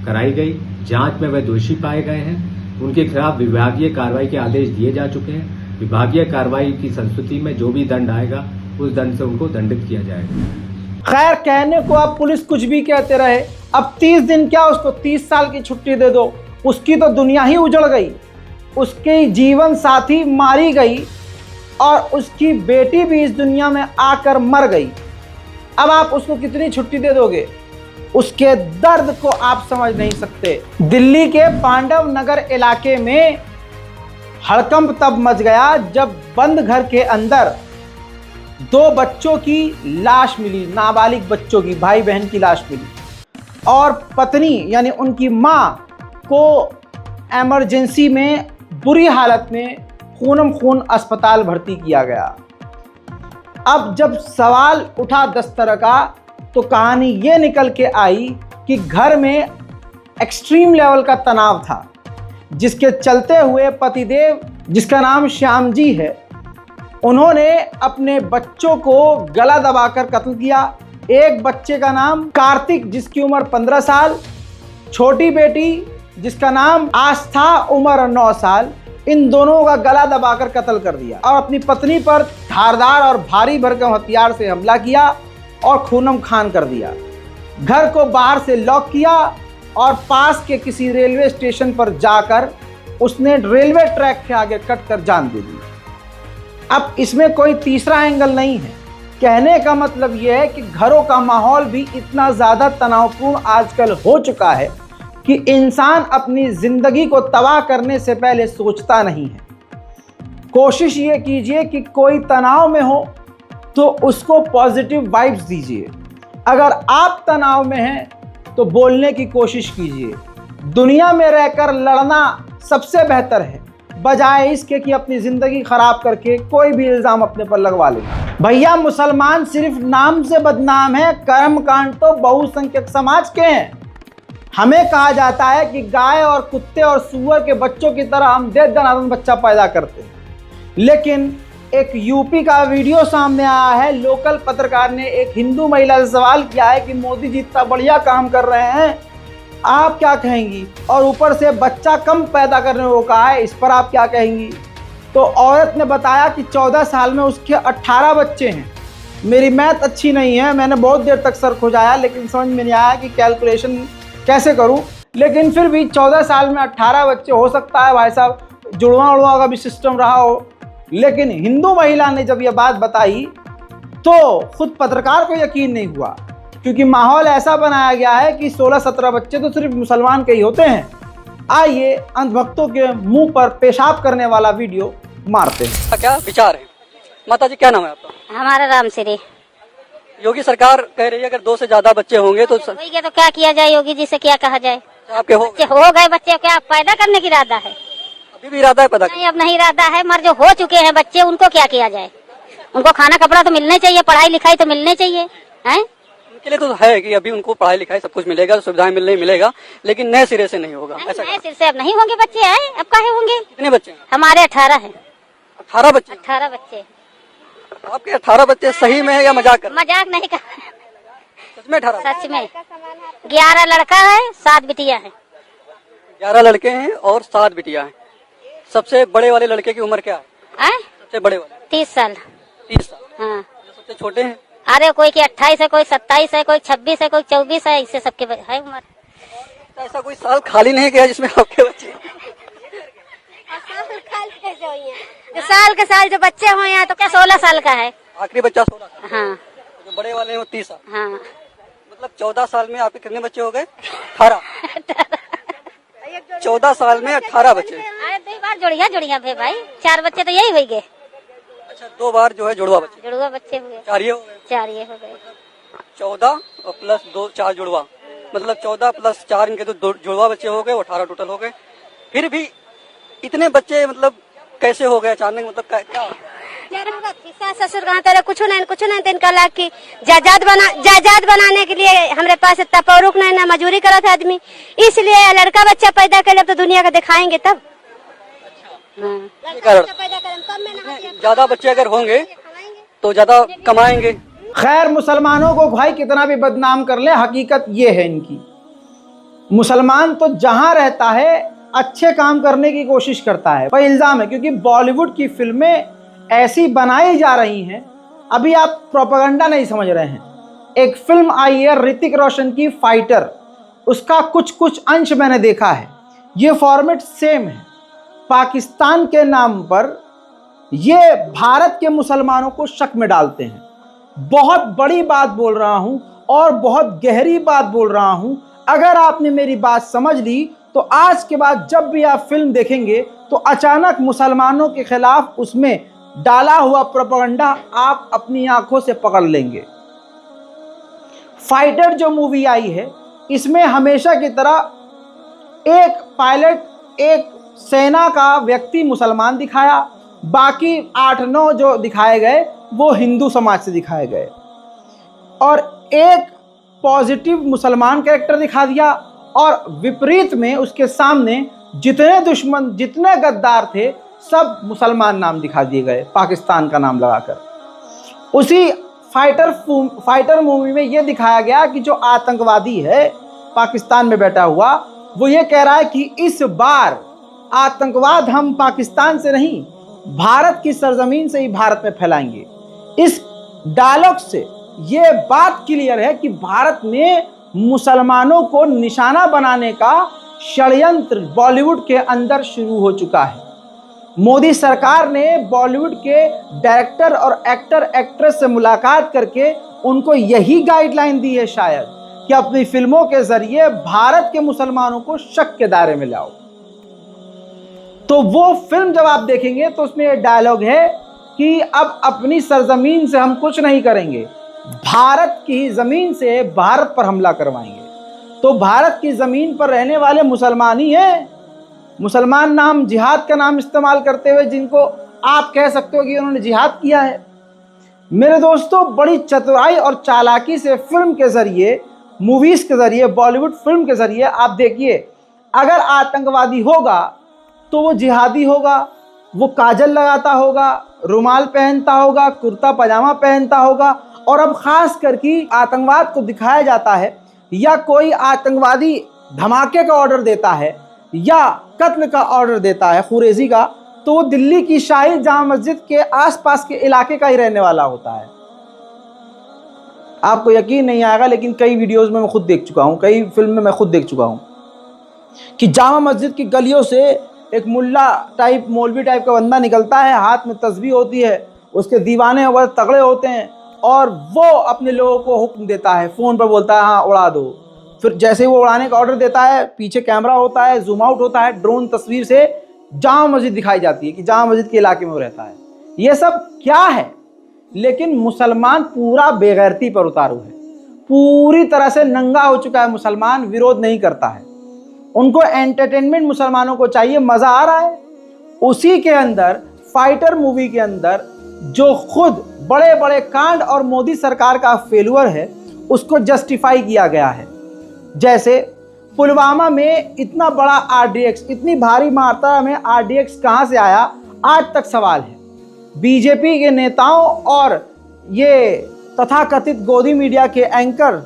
कराई गई। जांच में वे दोषी पाए गए हैं। उनके खिलाफ विभागीय कार्रवाई के आदेश दिए जा चुके हैं। विभागीय कार्रवाई की संस्तुति में जो भी दंड आएगा उस दंड से उनको दंडित किया जाएगा। खैर, कहने को अब पुलिस कुछ भी कहते रहे, अब 30 दिन क्या, उसको 30 साल की छुट्टी दे दो। उसकी तो दुनिया ही उजड़ गई, उसकी जीवन साथी मारी गई और उसकी बेटी भी इस दुनिया में आकर मर गई। अब आप उसको कितनी छुट्टी दे दोगे? उसके दर्द को आप समझ नहीं सकते। दिल्ली के पांडव नगर इलाके में हड़कंप तब मच गया जब बंद घर के अंदर 2 बच्चों की लाश मिली, नाबालिग बच्चों की, भाई बहन की लाश मिली और पत्नी यानी उनकी माँ को इमरजेंसी में बुरी हालत में खूनम खून अस्पताल भर्ती किया गया। अब जब सवाल उठा 10 तरह का, तो कहानी ये निकल के आई कि घर में एक्सट्रीम लेवल का तनाव था, जिसके चलते हुए पतिदेव, जिसका नाम श्याम जी है, उन्होंने अपने बच्चों को गला दबाकर कत्ल किया। एक बच्चे का नाम कार्तिक, जिसकी उम्र 15 साल, छोटी बेटी जिसका नाम आस्था, उम्र 9 साल, इन दोनों का गला दबाकर कत्ल कर दिया और अपनी पत्नी पर धारदार और भारी भरकम हथियार से हमला किया और खूनम खान कर दिया। घर को बाहर से लॉक किया और पास के किसी रेलवे स्टेशन पर जाकर उसने रेलवे ट्रैक के आगे कट कर जान दे दी। अब इसमें कोई तीसरा एंगल नहीं है। कहने का मतलब यह है कि घरों का माहौल भी इतना ज़्यादा तनावपूर्ण आजकल हो चुका है कि इंसान अपनी ज़िंदगी को तबाह करने से पहले सोचता नहीं है। कोशिश ये कीजिए कि कोई तनाव में हो तो उसको पॉजिटिव वाइब्स दीजिए। अगर आप तनाव में हैं तो बोलने की कोशिश कीजिए। दुनिया में रहकर लड़ना सबसे बेहतर है, बजाय इसके कि अपनी ज़िंदगी ख़राब करके कोई भी इल्ज़ाम अपने पर लगवा ले। भैया, मुसलमान सिर्फ नाम से बदनाम है, कर्मकांड तो बहुसंख्यक समाज के हैं। हमें कहा जाता है कि गाय और कुत्ते और सूअर के बच्चों की तरह हम दे दनादन बच्चा पैदा करते हैं, लेकिन एक यूपी का वीडियो सामने आया है। लोकल पत्रकार ने एक हिंदू महिला से सवाल किया है कि मोदी जी इतना बढ़िया काम कर रहे हैं, आप क्या कहेंगी? और ऊपर से बच्चा कम पैदा करने को कहा है, इस पर आप क्या कहेंगी? तो औरत ने बताया कि 14 साल में उसके 18 बच्चे हैं। मेरी मैथ अच्छी नहीं है, मैंने बहुत देर तक सर खुजाया, लेकिन समझ में नहीं आया कि कैलकुलेशन कैसे करूं। लेकिन फिर भी 14 साल में 18 बच्चे, हो सकता है भाई साहब जुड़वा उड़वा का भी सिस्टम रहा हो। लेकिन हिंदू महिला ने जब यह बात बताई तो खुद पत्रकार को यकीन नहीं हुआ, क्योंकि माहौल ऐसा बनाया गया है कि 16-17 बच्चे तो सिर्फ मुसलमान के ही होते हैं। आइए अंधभक्तों के मुंह पर पेशाब करने वाला वीडियो मारते हैं। क्या विचार है? माता जी, क्या नाम है आपका? हमारा राम श्री। योगी सरकार कह रही है अगर 2 से ज्यादा बच्चे होंगे तो क्या किया जाए? योगी जी से क्या कहा जाए? आपके हो बच्चे हो गए, बच्चे क्या पैदा करने की इरादा है? अभी भी इरादा है पैदा नहीं, अब नहीं इरादा है, मर जो हो चुके हैं बच्चे उनको क्या किया जाए? उनको खाना कपड़ा तो मिलने चाहिए, पढ़ाई लिखाई तो मिलने चाहिए, हैं? उनके लिए तो है कि अभी उनको पढ़ाई लिखाई सब कुछ मिलेगा, सुविधाएं मिलेगा, लेकिन नए सिरे से नहीं होगा। ऐसा नए सिर से अब नहीं होंगे बच्चे, आए अब काहे होंगे? कितने बच्चे हैं? हमारे 18 है। 18 बच्चे? 18 बच्चे। आपके 18 बच्चे सही में है या मजाक कर? मजाक नहीं कर, सच में 18? सच में। 11 लड़का है, 7 बिटिया है। 11 लड़के हैं और 7 बिटिया हैं। सबसे बड़े वाले लड़के की उम्र क्या है? सबसे बड़े वाले 30 साल। 30 साल। हाँ। सबसे छोटे हैं? अरे कोई की 28 है, कोई 27 है, कोई 26 है, कोई 24 है, इससे सबके है उम्र। ऐसा कोई साल खाली नहीं गया जिसमें आपके बच्चे साल के साल जो बच्चे हुए हैं तो क्या 16 साल का है? आखिरी बच्चा 16 साल। हाँ। जो बड़े वाले हैं वो 30 साल। हाँ। मतलब 14 साल में आपके कितने बच्चे हो गए? 18। 14 साल में 18 बच्चे। अरे 2 बार जोड़िया भाई 4 बच्चे तो यही हुई गए। अच्छा, 2 बार जो है जुड़वा बच्चे हुए। 4 ये हो गए। 4 ये हो गए। 14 और प्लस 2 4 जुड़वा, मतलब 14 प्लस 4 इनके तो जुड़वा बच्चे हो गए, 18 टोटल हो गए। फिर भी इतने बच्चे मतलब कैसे हो गए अचानक? मतलब क्या सास ससुर कहाँ तेरे कुछ नहीं इनका लाग की जायदाद बनाने के लिए हमारे पास इतना पौरुख नहीं, ना मजूरी करा था आदमी, इसलिए लड़का बच्चा पैदा कर जब तो दुनिया का दिखाएंगे तब। ज्यादा बच्चे अगर होंगे तो ज्यादा कमाएंगे। खैर, मुसलमानों को भाई कितना भी बदनाम कर ले, हकीकत ये है इनकी, मुसलमान तो जहां रहता है अच्छे काम करने की कोशिश करता है। पर इल्ज़ाम है क्योंकि बॉलीवुड की फिल्में ऐसी बनाई जा रही हैं, अभी आप प्रोपेगेंडा नहीं समझ रहे हैं। एक फिल्म आई है ऋतिक रोशन की फाइटर, उसका कुछ अंश मैंने देखा है। ये फॉर्मेट सेम है। पाकिस्तान के नाम पर ये भारत के मुसलमानों को शक में डालते हैं। बहुत बड़ी बात बोल रहा हूं और बहुत गहरी बात बोल रहा हूं। अगर आपने मेरी बात समझ ली तो आज के बाद जब भी आप फिल्म देखेंगे तो अचानक मुसलमानों के खिलाफ उसमें डाला हुआ प्रोपेगेंडा आप अपनी आंखों से पकड़ लेंगे। फाइटर जो मूवी आई है, इसमें हमेशा की तरह एक पायलट, एक सेना का व्यक्ति मुसलमान दिखाया, बाकी 8-9 जो दिखाए गए वो हिंदू समाज से दिखाए गए, और एक पॉजिटिव मुसलमान कैरेक्टर दिखा दिया, और विपरीत में उसके सामने जितने दुश्मन, जितने गद्दार थे, सब मुसलमान नाम दिखा दिए गए, पाकिस्तान का नाम लगाकर। उसी फाइटर मूवी में ये दिखाया गया कि जो आतंकवादी है पाकिस्तान में बैठा हुआ, वो ये कह रहा है कि इस बार आतंकवाद हम पाकिस्तान से नहीं, भारत की सरजमीन से ही भारत में फैलाएंगे। इस डायलॉग से ये बात क्लियर है कि भारत में मुसलमानों को निशाना बनाने का षड्यंत्र बॉलीवुड के अंदर शुरू हो चुका है। मोदी सरकार ने बॉलीवुड के डायरेक्टर और एक्टर एक्ट्रेस से मुलाकात करके उनको यही गाइडलाइन दी है शायद कि अपनी फिल्मों के जरिए भारत के मुसलमानों को शक के दायरे में लाओ। तो वो फिल्म जब आप देखेंगे तो उसमें ये डायलॉग है कि अब अपनी सरजमीन से हम कुछ नहीं करेंगे, भारत की ज़मीन से भारत पर हमला करवाएंगे। तो भारत की ज़मीन पर रहने वाले मुसलमान ही हैं। मुसलमान नाम, जिहाद का नाम इस्तेमाल करते हुए जिनको आप कह सकते हो कि उन्होंने जिहाद किया है। मेरे दोस्तों, बड़ी चतुराई और चालाकी से फिल्म के ज़रिए, मूवीज़ के ज़रिए, बॉलीवुड फिल्म के ज़रिए आप देखिए, अगर आतंकवादी होगा तो वो जिहादी होगा, वो काजल लगाता होगा, रुमाल पहनता होगा, कुर्ता पजामा पहनता होगा, और अब ख़ास करके आतंकवाद को दिखाया जाता है या कोई आतंकवादी धमाके का ऑर्डर देता है या कत्ल का ऑर्डर देता है खुरेजी का, तो वो दिल्ली की शाही जामा मस्जिद के आसपास के इलाके का ही रहने वाला होता है। आपको यकीन नहीं आएगा, लेकिन कई वीडियोस में मैं खुद देख चुका हूँ, कई फिल्म में मैं खुद देख चुका हूँ कि जामा मस्जिद की गलियों से एक मुल्ला टाइप, मौलवी टाइप का बंदा निकलता है, हाथ में तस्बीह होती है, उसके दीवाने वह तगड़े होते हैं, और वो अपने लोगों को हुक्म देता है, फ़ोन पर बोलता है हाँ उड़ा दो। फिर जैसे वो उड़ाने का ऑर्डर देता है, पीछे कैमरा होता है, जूम आउट होता है, ड्रोन तस्वीर से जामा मस्जिद दिखाई जाती है कि जामा मस्जिद के इलाके में वो रहता है। ये सब क्या है? लेकिन मुसलमान पूरा बेगैरती पर उतारू है, पूरी तरह से नंगा हो चुका है मुसलमान, विरोध नहीं करता है। उनको एंटरटेनमेंट मुसलमानों को चाहिए, मजा आ रहा है। उसी के अंदर फाइटर मूवी के अंदर जो खुद बड़े बड़े कांड और मोदी सरकार का फेल्यूर है उसको जस्टिफाई किया गया है। जैसे पुलवामा में इतना बड़ा आरडीएक्स, इतनी भारी मात्रा में आरडीएक्स कहां से आया, आज तक सवाल है। बीजेपी के नेताओं और ये तथाकथित गोदी मीडिया के एंकर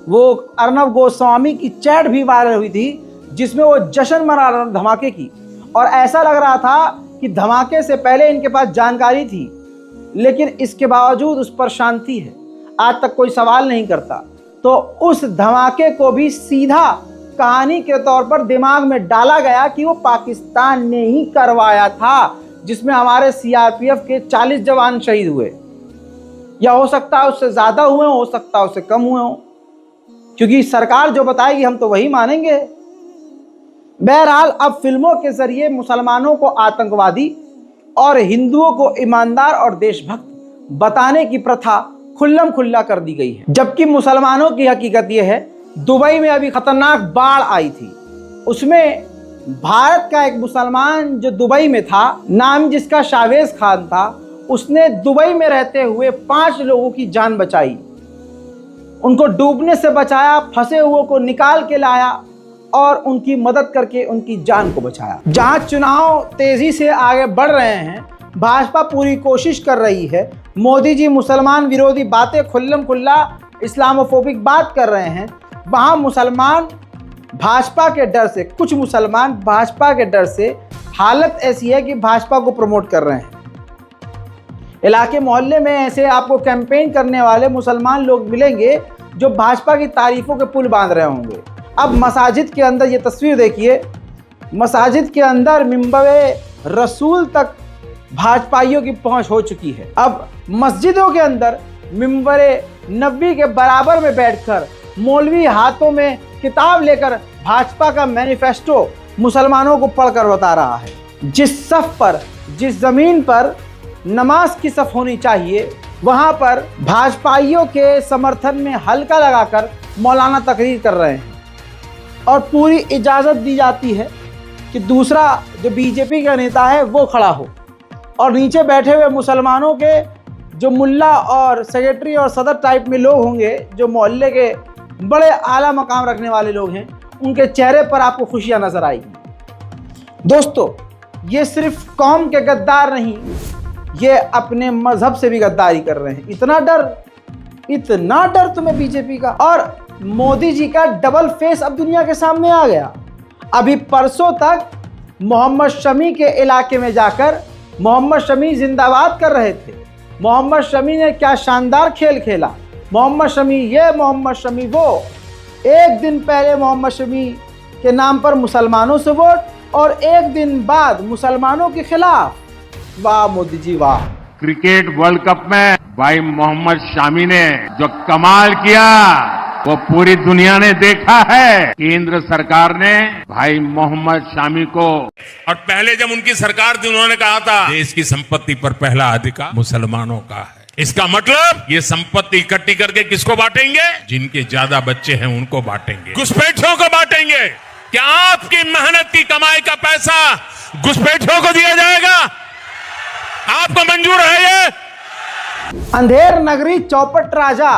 वो अर्नब गोस्वामी की चैट भी वायरल हुई थी जिसमें वो जश्न मना रहे थे धमाके की, और ऐसा लग रहा था कि धमाके से पहले इनके पास जानकारी थी, लेकिन इसके बावजूद उस पर शांति है, आज तक कोई सवाल नहीं करता। तो उस धमाके को भी सीधा कहानी के तौर पर दिमाग में डाला गया कि वो पाकिस्तान ने ही करवाया था, जिसमें हमारे सीआरपीएफ के 40 जवान शहीद हुए, या हो सकता है उससे ज़्यादा हुए हो सकता है उससे कम हुए हो, क्योंकि सरकार जो बताएगी हम तो वही मानेंगे। बहरहाल अब फिल्मों के जरिए मुसलमानों को आतंकवादी और हिंदुओं को ईमानदार और देशभक्त बताने की प्रथा खुल्लम खुल्ला कर दी गई है, जबकि मुसलमानों की हकीकत यह है, दुबई में अभी खतरनाक बाढ़ आई थी, उसमें भारत का एक मुसलमान जो दुबई में था, नाम जिसका शावेज खान था, उसने दुबई में रहते हुए 5 लोगों की जान बचाई, उनको डूबने से बचाया, फंसे हुए को निकाल के लाया और उनकी मदद करके उनकी जान को बचाया। जहां चुनाव तेजी से आगे बढ़ रहे हैं, भाजपा पूरी कोशिश कर रही है, मोदी जी मुसलमान विरोधी बातें खुल्लम खुल्ला इस्लामोफोबिक बात कर रहे हैं, वहां मुसलमान भाजपा के डर से, कुछ मुसलमान भाजपा के डर से, हालत ऐसी है कि भाजपा को प्रमोट कर रहे हैं। इलाके मोहल्ले में ऐसे आपको कैंपेन करने वाले मुसलमान लोग मिलेंगे जो भाजपा की तारीफों के पुल बांध रहे होंगे। अब मसाजिद के अंदर ये तस्वीर देखिए, मसाजिद के अंदर मिंबरे रसूल तक भाजपाइयों की पहुंच हो चुकी है। अब मस्जिदों के अंदर मिंबरे नबी के बराबर में बैठकर मौलवी हाथों में किताब लेकर भाजपा का मैनिफेस्टो मुसलमानों को पढ़कर बता रहा है। जिस सफ पर, जिस जमीन पर नमाज की सफ होनी चाहिए, वहां पर भाजपाइयों के समर्थन में हल्का लगाकर मौलाना तकरीर कर रहे हैं और पूरी इजाज़त दी जाती है कि दूसरा जो बीजेपी का नेता है वो खड़ा हो, और नीचे बैठे हुए मुसलमानों के जो मुल्ला और सेक्रेटरी और सदर टाइप में लोग होंगे, जो मोहल्ले के बड़े आला मकाम रखने वाले लोग हैं, उनके चेहरे पर आपको खुशियां नजर आएगी। दोस्तों, ये सिर्फ कौम के गद्दार नहीं, ये अपने मजहब से भी गद्दारी कर रहे हैं। इतना डर तुम्हें बीजेपी का, और मोदी जी का डबल फेस अब दुनिया के सामने आ गया। अभी परसों तक मोहम्मद शमी के इलाके में जाकर मोहम्मद शमी जिंदाबाद कर रहे थे। मोहम्मद शमी ने क्या शानदार खेल खेला, मोहम्मद शमी ये, मोहम्मद शमी वो। एक दिन पहले मोहम्मद शमी के नाम पर मुसलमानों से वोट, और एक दिन बाद मुसलमानों के खिलाफ। वाह मोदी जी वाह। क्रिकेट वर्ल्ड कप में भाई मोहम्मद शामी ने जो कमाल किया वो पूरी दुनिया ने देखा है। केंद्र सरकार ने भाई मोहम्मद शामी को, और पहले जब उनकी सरकार थी उन्होंने कहा था देश की संपत्ति पर पहला अधिकार मुसलमानों का है। इसका मतलब ये संपत्ति इकट्ठी करके किसको बांटेंगे? जिनके ज्यादा बच्चे हैं उनको बांटेंगे, घुसपैठियों को बांटेंगे। क्या आपकी मेहनत की कमाई का पैसा घुसपैठियों को दिया जाएगा? आपको मंजूर है ये? अंधेर नगरी चौपट राजा,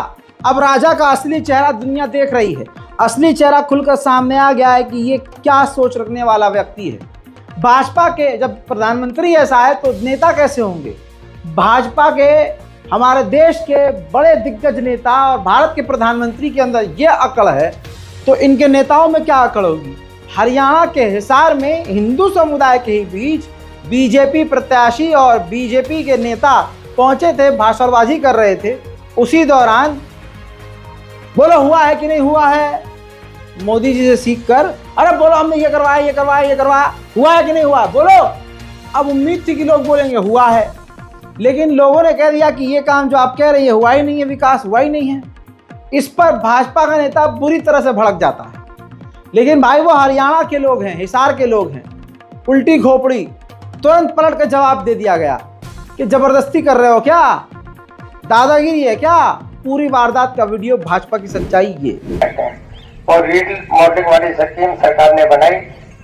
अब राजा का असली चेहरा दुनिया देख रही है। असली चेहरा खुलकर सामने आ गया है कि ये क्या सोच रखने वाला व्यक्ति है। भाजपा के जब प्रधानमंत्री ऐसा है तो नेता कैसे होंगे? भाजपा के, हमारे देश के बड़े दिग्गज नेता और भारत के प्रधानमंत्री के अंदर ये अकड़ है, तो इनके नेताओं में क्या अकड़ होगी? हरियाणा के हिसार में हिंदू समुदाय के ही बीच बीजेपी प्रत्याशी और बीजेपी के नेता पहुंचे थे, भाषणबाजी कर रहे थे। उसी दौरान बोलो हुआ है कि नहीं हुआ है, मोदी जी से सीख कर, अरे बोलो हमने ये करवाया, ये करवाया, ये करवाया, हुआ है कि नहीं हुआ, बोलो। अब उम्मीद थी कि लोग बोलेंगे हुआ है, लेकिन लोगों ने कह दिया कि ये काम जो आप कह रहे हैं हुआ ही नहीं है, विकास हुआ ही नहीं है। इस पर भाजपा का नेता बुरी तरह से भड़क जाता है। लेकिन भाई वो हरियाणा के लोग हैं, हिसार के लोग हैं, उल्टी खोपड़ी, तुरंत पलट कर जवाब दे दिया गया कि जबरदस्ती कर रहे हो क्या, दादागिरी है क्या। पूरी वारदात का वीडियो, भाजपा की सच्चाई ये। और रीड मॉडलिंग वाली स्कीम सरकार ने बनाई।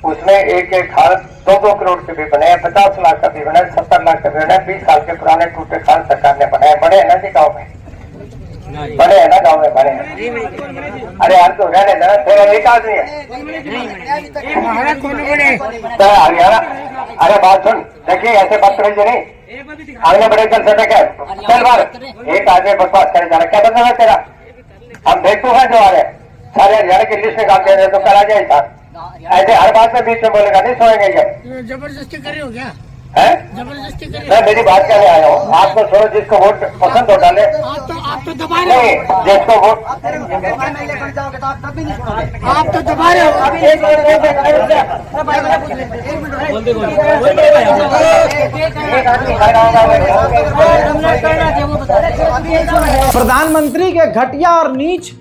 उसमें एक खाल 2-2 करोड़ के भी बने, 50 लाख का भी बना, 70 लाख का भी बना, 20 साल के पुराने टूटे खाल सरकार ने बनाए। बड़े है ना जी गाँव में, बड़े है ना गाँव में, बड़े हैं। अरे यार तो रहने देना, तेरा एक आदमी है तो हरियाणा। अरे बात सुन, देखिए ऐसे बदतमीजी नहीं, आगे बढ़े चल सटक है, चल बार एक आदमी बकवास करे जा रहा, क्या मतलब है तेरा? हम बेवकूफ है जो आ रहे सारे हरियाणा की लिस्ट निकाल के तो करा जाए था। ऐसे हर बात में बीच में बोलेगा, नहीं सोएंगे जब। जबरदस्ती कर रहे हो क्या? है जबरदस्ती कर रहे मैं मेरी बात करने आया हूँ। आपको छोड़ो, जिसको वोट पसंद हो डाले, आप तो दबा रहे नहीं जिसको वोट आप तो दबा रहे प्रधानमंत्री के घटिया और नीच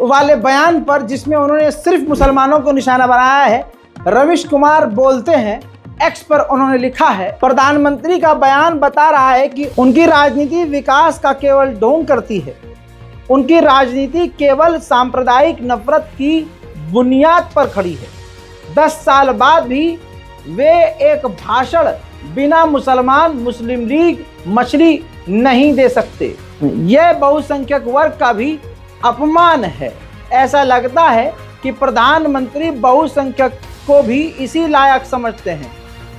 वाले बयान पर, जिसमें उन्होंने सिर्फ मुसलमानों को निशाना बनाया है, रविश कुमार बोलते हैं, एक्स पर उन्होंने लिखा है, प्रधानमंत्री का बयान बता रहा है कि उनकी राजनीति विकास का केवल ढोंग करती है। उनकी राजनीति केवल सांप्रदायिक नफरत की बुनियाद पर खड़ी है। 10 साल बाद भी वे एक भाषण बिना मुसलमान मुस्लिम लीग मछली नहीं दे सकते। यह बहुसंख्यक वर्ग का भी अपमान है। ऐसा लगता है कि प्रधानमंत्री बहुसंख्यक को भी इसी लायक समझते हैं।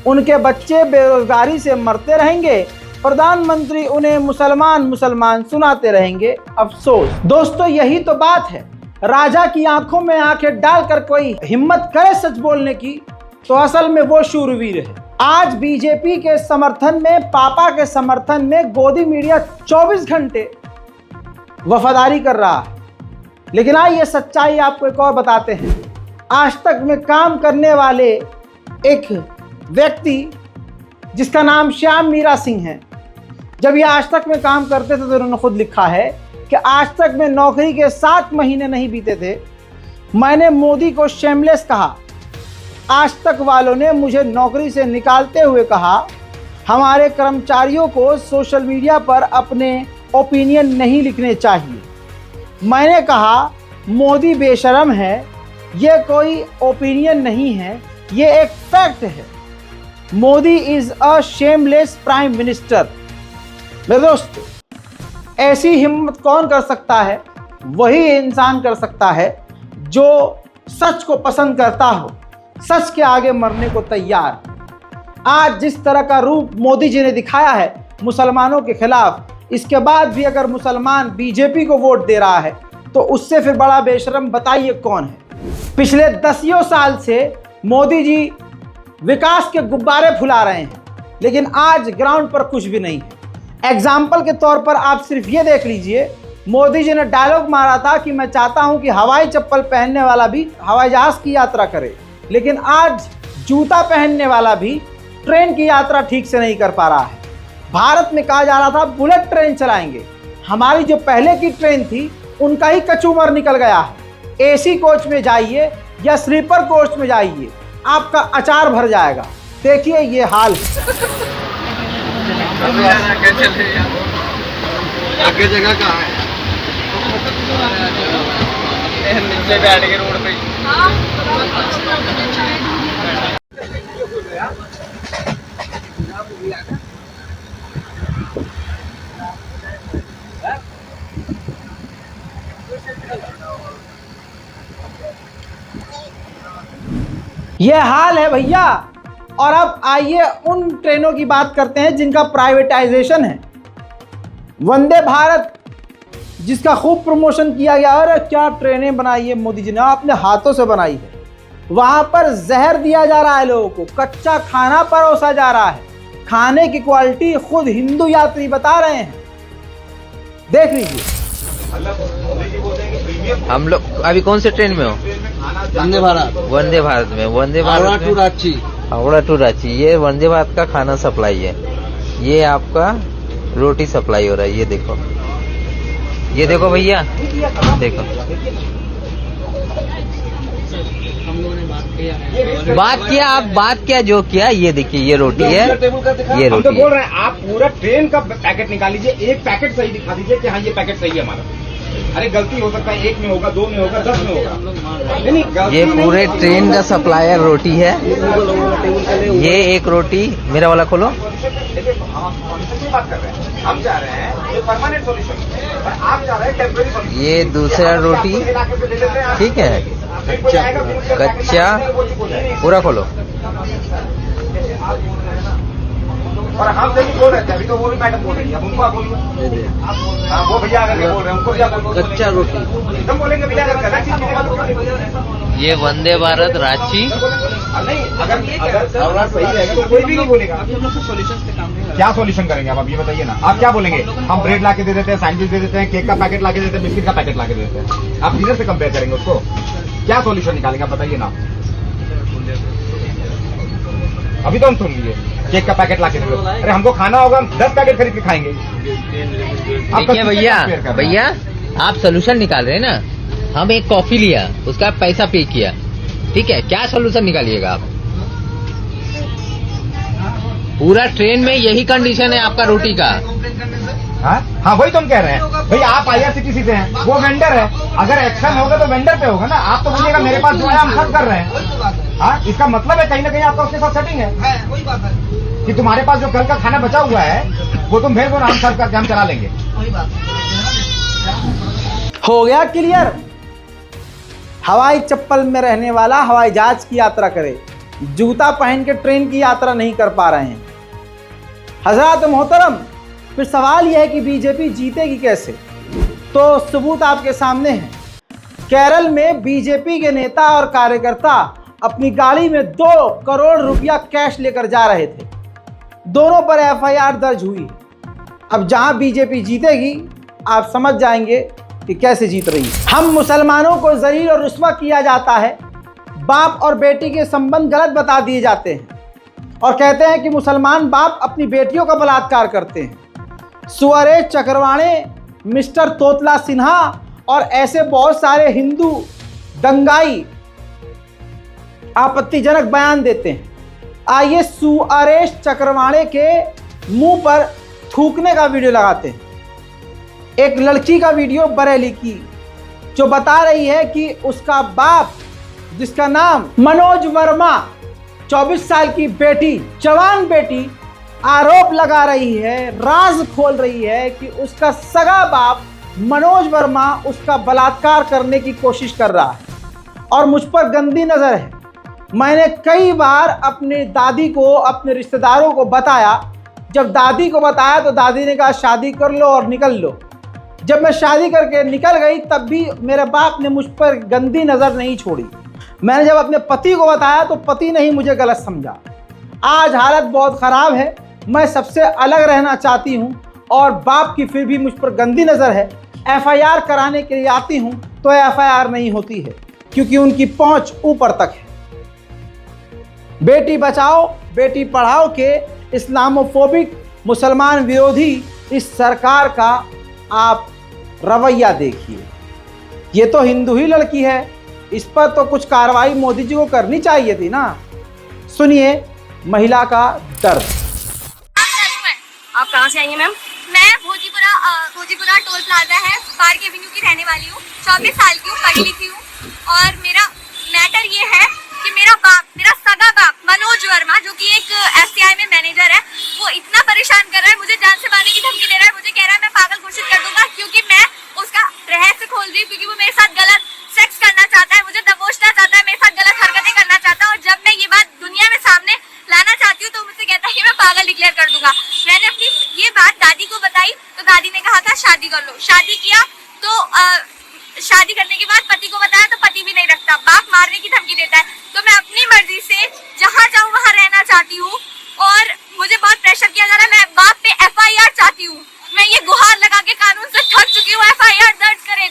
उनके बच्चे बेरोजगारी से मरते रहेंगे, प्रधानमंत्री उन्हें मुसलमान सुनाते रहेंगे। अफसोस दोस्तों, यही तो बात है। राजा की आंखों में आंखें डालकर कोई हिम्मत करे सच बोलने की, तो असल में वो शूरवीर है। आज बीजेपी के समर्थन में, पापा के समर्थन में गोदी मीडिया 24 घंटे वफादारी कर रहा है। लेकिन आइए सच्चाई आपको एक और बताते हैं। आज तक में काम करने वाले एक व्यक्ति जिसका नाम श्याम मीरा सिंह है, जब ये आज तक में काम करते थे तो उन्होंने खुद लिखा है कि आज तक में नौकरी के 7 महीने नहीं बीते थे, मैंने मोदी को शेमलेस कहा। आज तक वालों ने मुझे नौकरी से निकालते हुए कहा, हमारे कर्मचारियों को सोशल मीडिया पर अपने ओपिनियन नहीं लिखने चाहिए। मैंने कहा मोदी बेशरम है, ये कोई ओपिनियन नहीं है, ये एक फैक्ट है। Modi is a shameless prime minister. मेरे दोस्त, ऐसी हिम्मत कौन कर सकता है? वही इंसान कर सकता है जो सच को पसंद करता हो, सच के आगे मरने को तैयार। आज जिस तरह का रूप मोदी जी ने दिखाया है मुसलमानों के खिलाफ, इसके बाद भी अगर मुसलमान बीजेपी को वोट दे रहा है तो उससे फिर बड़ा बेशरम बताइए कौन है। पिछले 10 साल से मोदी जी विकास के गुब्बारे फुला रहे हैं, लेकिन आज ग्राउंड पर कुछ भी नहीं है। एग्जाम्पल के तौर पर आप सिर्फ ये देख लीजिए, मोदी जी ने डायलॉग मारा था कि मैं चाहता हूं कि हवाई चप्पल पहनने वाला भी हवाई जहाज की यात्रा करे, लेकिन आज जूता पहनने वाला भी ट्रेन की यात्रा ठीक से नहीं कर पा रहा है। भारत में कहा जा रहा था बुलेट ट्रेन चलाएंगे, हमारी जो पहले की ट्रेन थी उनका ही कचूमर निकल गया है। एसी कोच में जाइए या स्लीपर कोच में जाइए, आपका अचार भर जाएगा। देखिए ये हाल है। आगे जगह कहाँ है? नीचे बैठ के रोड पे। ये हाल है भैया। और अब आइए उन ट्रेनों की बात करते हैं जिनका प्राइवेटाइजेशन है। वंदे भारत जिसका खूब प्रमोशन किया गया, अरे क्या ट्रेनें बनाई है मोदी जी ने, अपने हाथों से बनाई है। वहां पर जहर दिया जा रहा है लोगों को, कच्चा खाना परोसा जा रहा है। खाने की क्वालिटी खुद हिंदू यात्री बता रहे हैं, देख लीजिए। हम लोग अभी कौन से ट्रेन में हो? वंदे भारत। वंदे भारत में, वंदे भारत में हावड़ा टू रांची, ये वंदे भारत का खाना सप्लाई है। ये आपका रोटी सप्लाई हो रहा है। ये देखो भैया, देखो बात किया जो किया। ये देखिए, ये रोटी है, ये रोटी तो बोल रहे हैं आप पूरा ट्रेन का पैकेट निकाल लीजिए, एक पैकेट सही दिखा दीजिए कि हाँ ये पैकेट सही है हमारा। अरे गलती हो सकता है, 1 में होगा, 2 में होगा, 10 में होगा। नहीं, ये पूरे ट्रेन का सप्लायर रोटी है। ये एक रोटी, मेरा वाला खोलो। बात कर रहे हैं, हम जा रहे हैं परमानेंट सॉल्यूशन, आप जा रहे हैं टेम्परेरी सॉल्यूशन। ये दूसरा रोटी, ठीक है, कच्चा पूरा खोलो। और हम देखिए बोल रहे थे, अभी तो वो भी मैडम बोल रही है, अब उनको आप बोलिए। हाँ, वो भैया अगर बोल रहे हैं, उनको क्या बोल, कच्चा रोटी हम बोलेंगे भैया अगर करना चाहिए। ये वंदे भारत रांची। नहीं, अगर सही रहेगा तो कोई भी नहीं बोलेगा। क्या सॉल्यूशन करेंगे आप ये बताइए ना। आप क्या बोलेंगे, हम ब्रेड ला के दे देते हैं, सैंडविच दे देते हैं, केक का पैकेट ला के देते हैं, बिस्किट का पैकेट ला के देते हैं, आप किधर से कंपेयर करेंगे उसको? क्या सॉल्यूशन निकालेंगे आप बताइए ना। अभी तो हम सुन लिए केक का पैकेट ला के दे, अरे हमको खाना होगा, हम 10 पैकेट खरीद के खाएंगे। देखिए भैया आप सोल्यूशन निकाल रहे हैं ना, हम एक कॉफी लिया, उसका पैसा पे किया, ठीक है, क्या सोल्यूशन निकालिएगा आप? पूरा ट्रेन में यही कंडीशन है आपका रोटी का। हाँ वही तो हम कह रहे हैं भाई, आप IRCTC से हैं, वो वेंडर है, अगर एक्शन होगा तो वेंडर पे होगा ना। आप तो बोलिएगा मेरे पास जो है हम सर्व कर रहे हैं। हाँ, इसका मतलब है कहीं ना कहीं आपका उसके साथ सेटिंग है, वही बात है कि तुम्हारे पास जो कल का खाना बचा हुआ है वो तुम भेज दो ना, हम सर्व करके हम चला लेंगे। हो गया क्लियर। हवाई चप्पल में रहने वाला हवाई जहाज की यात्रा करे, जूता पहन के ट्रेन की यात्रा नहीं कर पा रहे हैं। हजरत मोहतरम, फिर सवाल यह है कि बीजेपी जीतेगी कैसे? तो सबूत आपके सामने है। केरल में बीजेपी के नेता और कार्यकर्ता अपनी गाड़ी में 2 करोड़ रुपया कैश लेकर जा रहे थे। दोनों पर FIR दर्ज हुई। अब जहां बीजेपी जीतेगी आप समझ जाएंगे कि कैसे जीत रही है। हम मुसलमानों को जलील और रुस्वा किया जाता है, बाप और बेटी के संबंध गलत बता दिए जाते हैं और कहते हैं कि मुसलमान बाप अपनी बेटियों का बलात्कार करते हैं। सुअरेश चक्रवाणे, मिस्टर तोतला सिन्हा और ऐसे बहुत सारे हिंदू दंगाई आपत्तिजनक बयान देते हैं। आइए सुअरेश चक्रवाणे के मुंह पर थूकने का वीडियो लगाते हैं। एक लड़की का वीडियो बरेली की, जो बता रही है कि उसका बाप, जिसका नाम मनोज वर्मा, 24 साल की बेटी, जवान बेटी, आरोप लगा रही है, राज खोल रही है कि उसका सगा बाप मनोज वर्मा उसका बलात्कार करने की कोशिश कर रहा है और मुझ पर गंदी नज़र है। मैंने कई बार अपने दादी को, अपने रिश्तेदारों को बताया। जब दादी को बताया तो दादी ने कहा शादी कर लो और निकल लो। जब मैं शादी करके निकल गई तब भी मेरे बाप ने मुझ पर गंदी नज़र नहीं छोड़ी। मैंने जब अपने पति को बताया तो पति ने ही मुझे गलत समझा। आज हालत बहुत ख़राब है, मैं सबसे अलग रहना चाहती हूँ और बाप की फिर भी मुझ पर गंदी नज़र है। FIR कराने के लिए आती हूँ तो FIR नहीं होती है क्योंकि उनकी पहुँच ऊपर तक है। बेटी बचाओ बेटी पढ़ाओ के इस्लामोफोबिक, मुसलमान विरोधी इस सरकार का आप रवैया देखिए। ये तो हिंदू ही लड़की है, इस पर तो कुछ कार्रवाई मोदी जी को करनी चाहिए थी ना। सुनिए महिला का दर्द। आप कहाँ से आई हैं मैम? मैं भोजीपुरा टोल प्लाजा है, पार्क एवेन्यू की रहने वाली हूँ। 24 साल की हूँ, पढ़ी लिखी हूँ और मेरा मैटर ये है कि मेरा बाप, मेरा सगा बाप मनोज वर्मा, जो कि एक FCI में मैनेजर है, वो इतना परेशान कर रहा है, मुझे जान से मारने की धमकी दे रहा है। मुझे कह रहा है मैं पागल घोषित कर दूंगा क्योंकि मैं उसका रहस्य खोल रही हूँ, क्योंकि वो मेरे साथ गलत सेक्स करना चाहता है, मुझे दबोचना चाहता है, मेरे साथ गलत हरकतें करना चाहता है। और जब मैं ये बात दुनिया में सामने लाना चाहती हूँ तो मुझसे कहता है कि मैं पागल डिक्लेयर कर दूंगा। मैंने अपनी ये बात दादी को बताई तो दादी ने कहा था शादी कर लो। शादी किया तो शादी करने के बाद पति को बताया तो पति भी नहीं रखता, बाप मारने की धमकी देता है। तो मैं अपनी मर्जी से जहाँ जाऊँ वहाँ रहना चाहती हूँ और मुझे बहुत प्रेशर किया जा रहा है। मैं बाप पे FIR चाहती हूँ। मैं ये गुहार लगा के कानून से थक चुकी हूँ, FIR दर्ज करे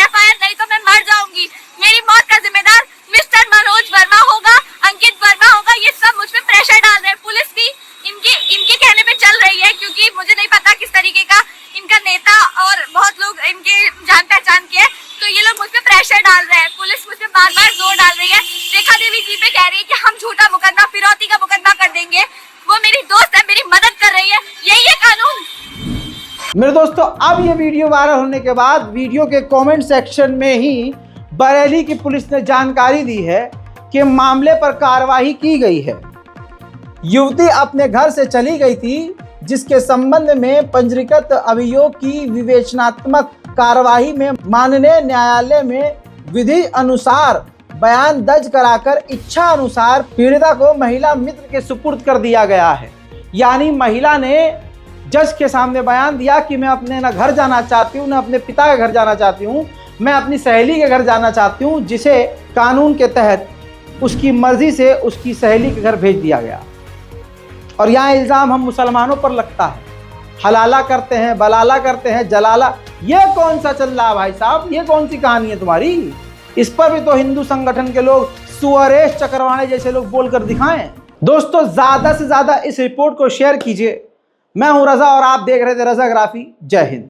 FIR, नहीं तो मैं मर जाऊंगी। मेरी मौत का जिम्मेदार मिस्टर मनोज वर्मा होगा, अंकित वर्मा होगा। ये सब मुझ पे प्रेशर डाल रहे हैं। पुलिस भी इनके कहने पे चल रही है क्योंकि मुझे नहीं पता किस तरीके का इनका नेता और बहुत लोग इनके जान पहचान के हैं, तो ये लोग मुझ पे प्रेशर डाल रहे हैं। पुलिस मुझ पे बार बार जोर डाल रही है। रेखा देवी जी पे कह रही है कि हम झूठा मुकदमा, फिरौती का मुकदमा कर देंगे। वो मेरी दोस्त है, मेरी मदद कर रही है। यही है कानून। मेरे दोस्तों, अब ये वीडियो वायरल होने के बाद वीडियो के कमेंट सेक्शन में ही बरेली की पुलिस ने जानकारी दी है कि मामले पर कार्रवाई की गई है। युवती अपने घर से चली गई थी, जिसके संबंध में पंजीकृत अभियोग की विवेचनात्मक कार्रवाई में माननीय न्यायालय में विधि अनुसार बयान दर्ज कराकर इच्छा अनुसार पीड़िता को महिला मित्र के सुपुर्द कर दिया गया है। यानी महिला ने जज के सामने बयान दिया कि मैं अपने ना घर जाना चाहती हूँ, ना अपने पिता के घर जाना चाहती हूँ, मैं अपनी सहेली के घर जाना चाहती हूँ, जिसे कानून के तहत उसकी मर्जी से उसकी सहेली के घर भेज दिया गया। और यहाँ इल्ज़ाम हम मुसलमानों पर लगता है, हलाला करते हैं, बलाला करते हैं, जलाला। ये कौन सा चल रहा है भाई साहब? ये कौन सी कहानी है तुम्हारी? इस पर भी तो हिंदू संगठन के लोग सुअरेश चक्रवाणे जैसे लोग बोलकर दिखाएं। दोस्तों, ज़्यादा से ज़्यादा इस रिपोर्ट को शेयर कीजिए। मैं हूं रजा और आप देख रहे थे रजाग्राफी। जय हिंद।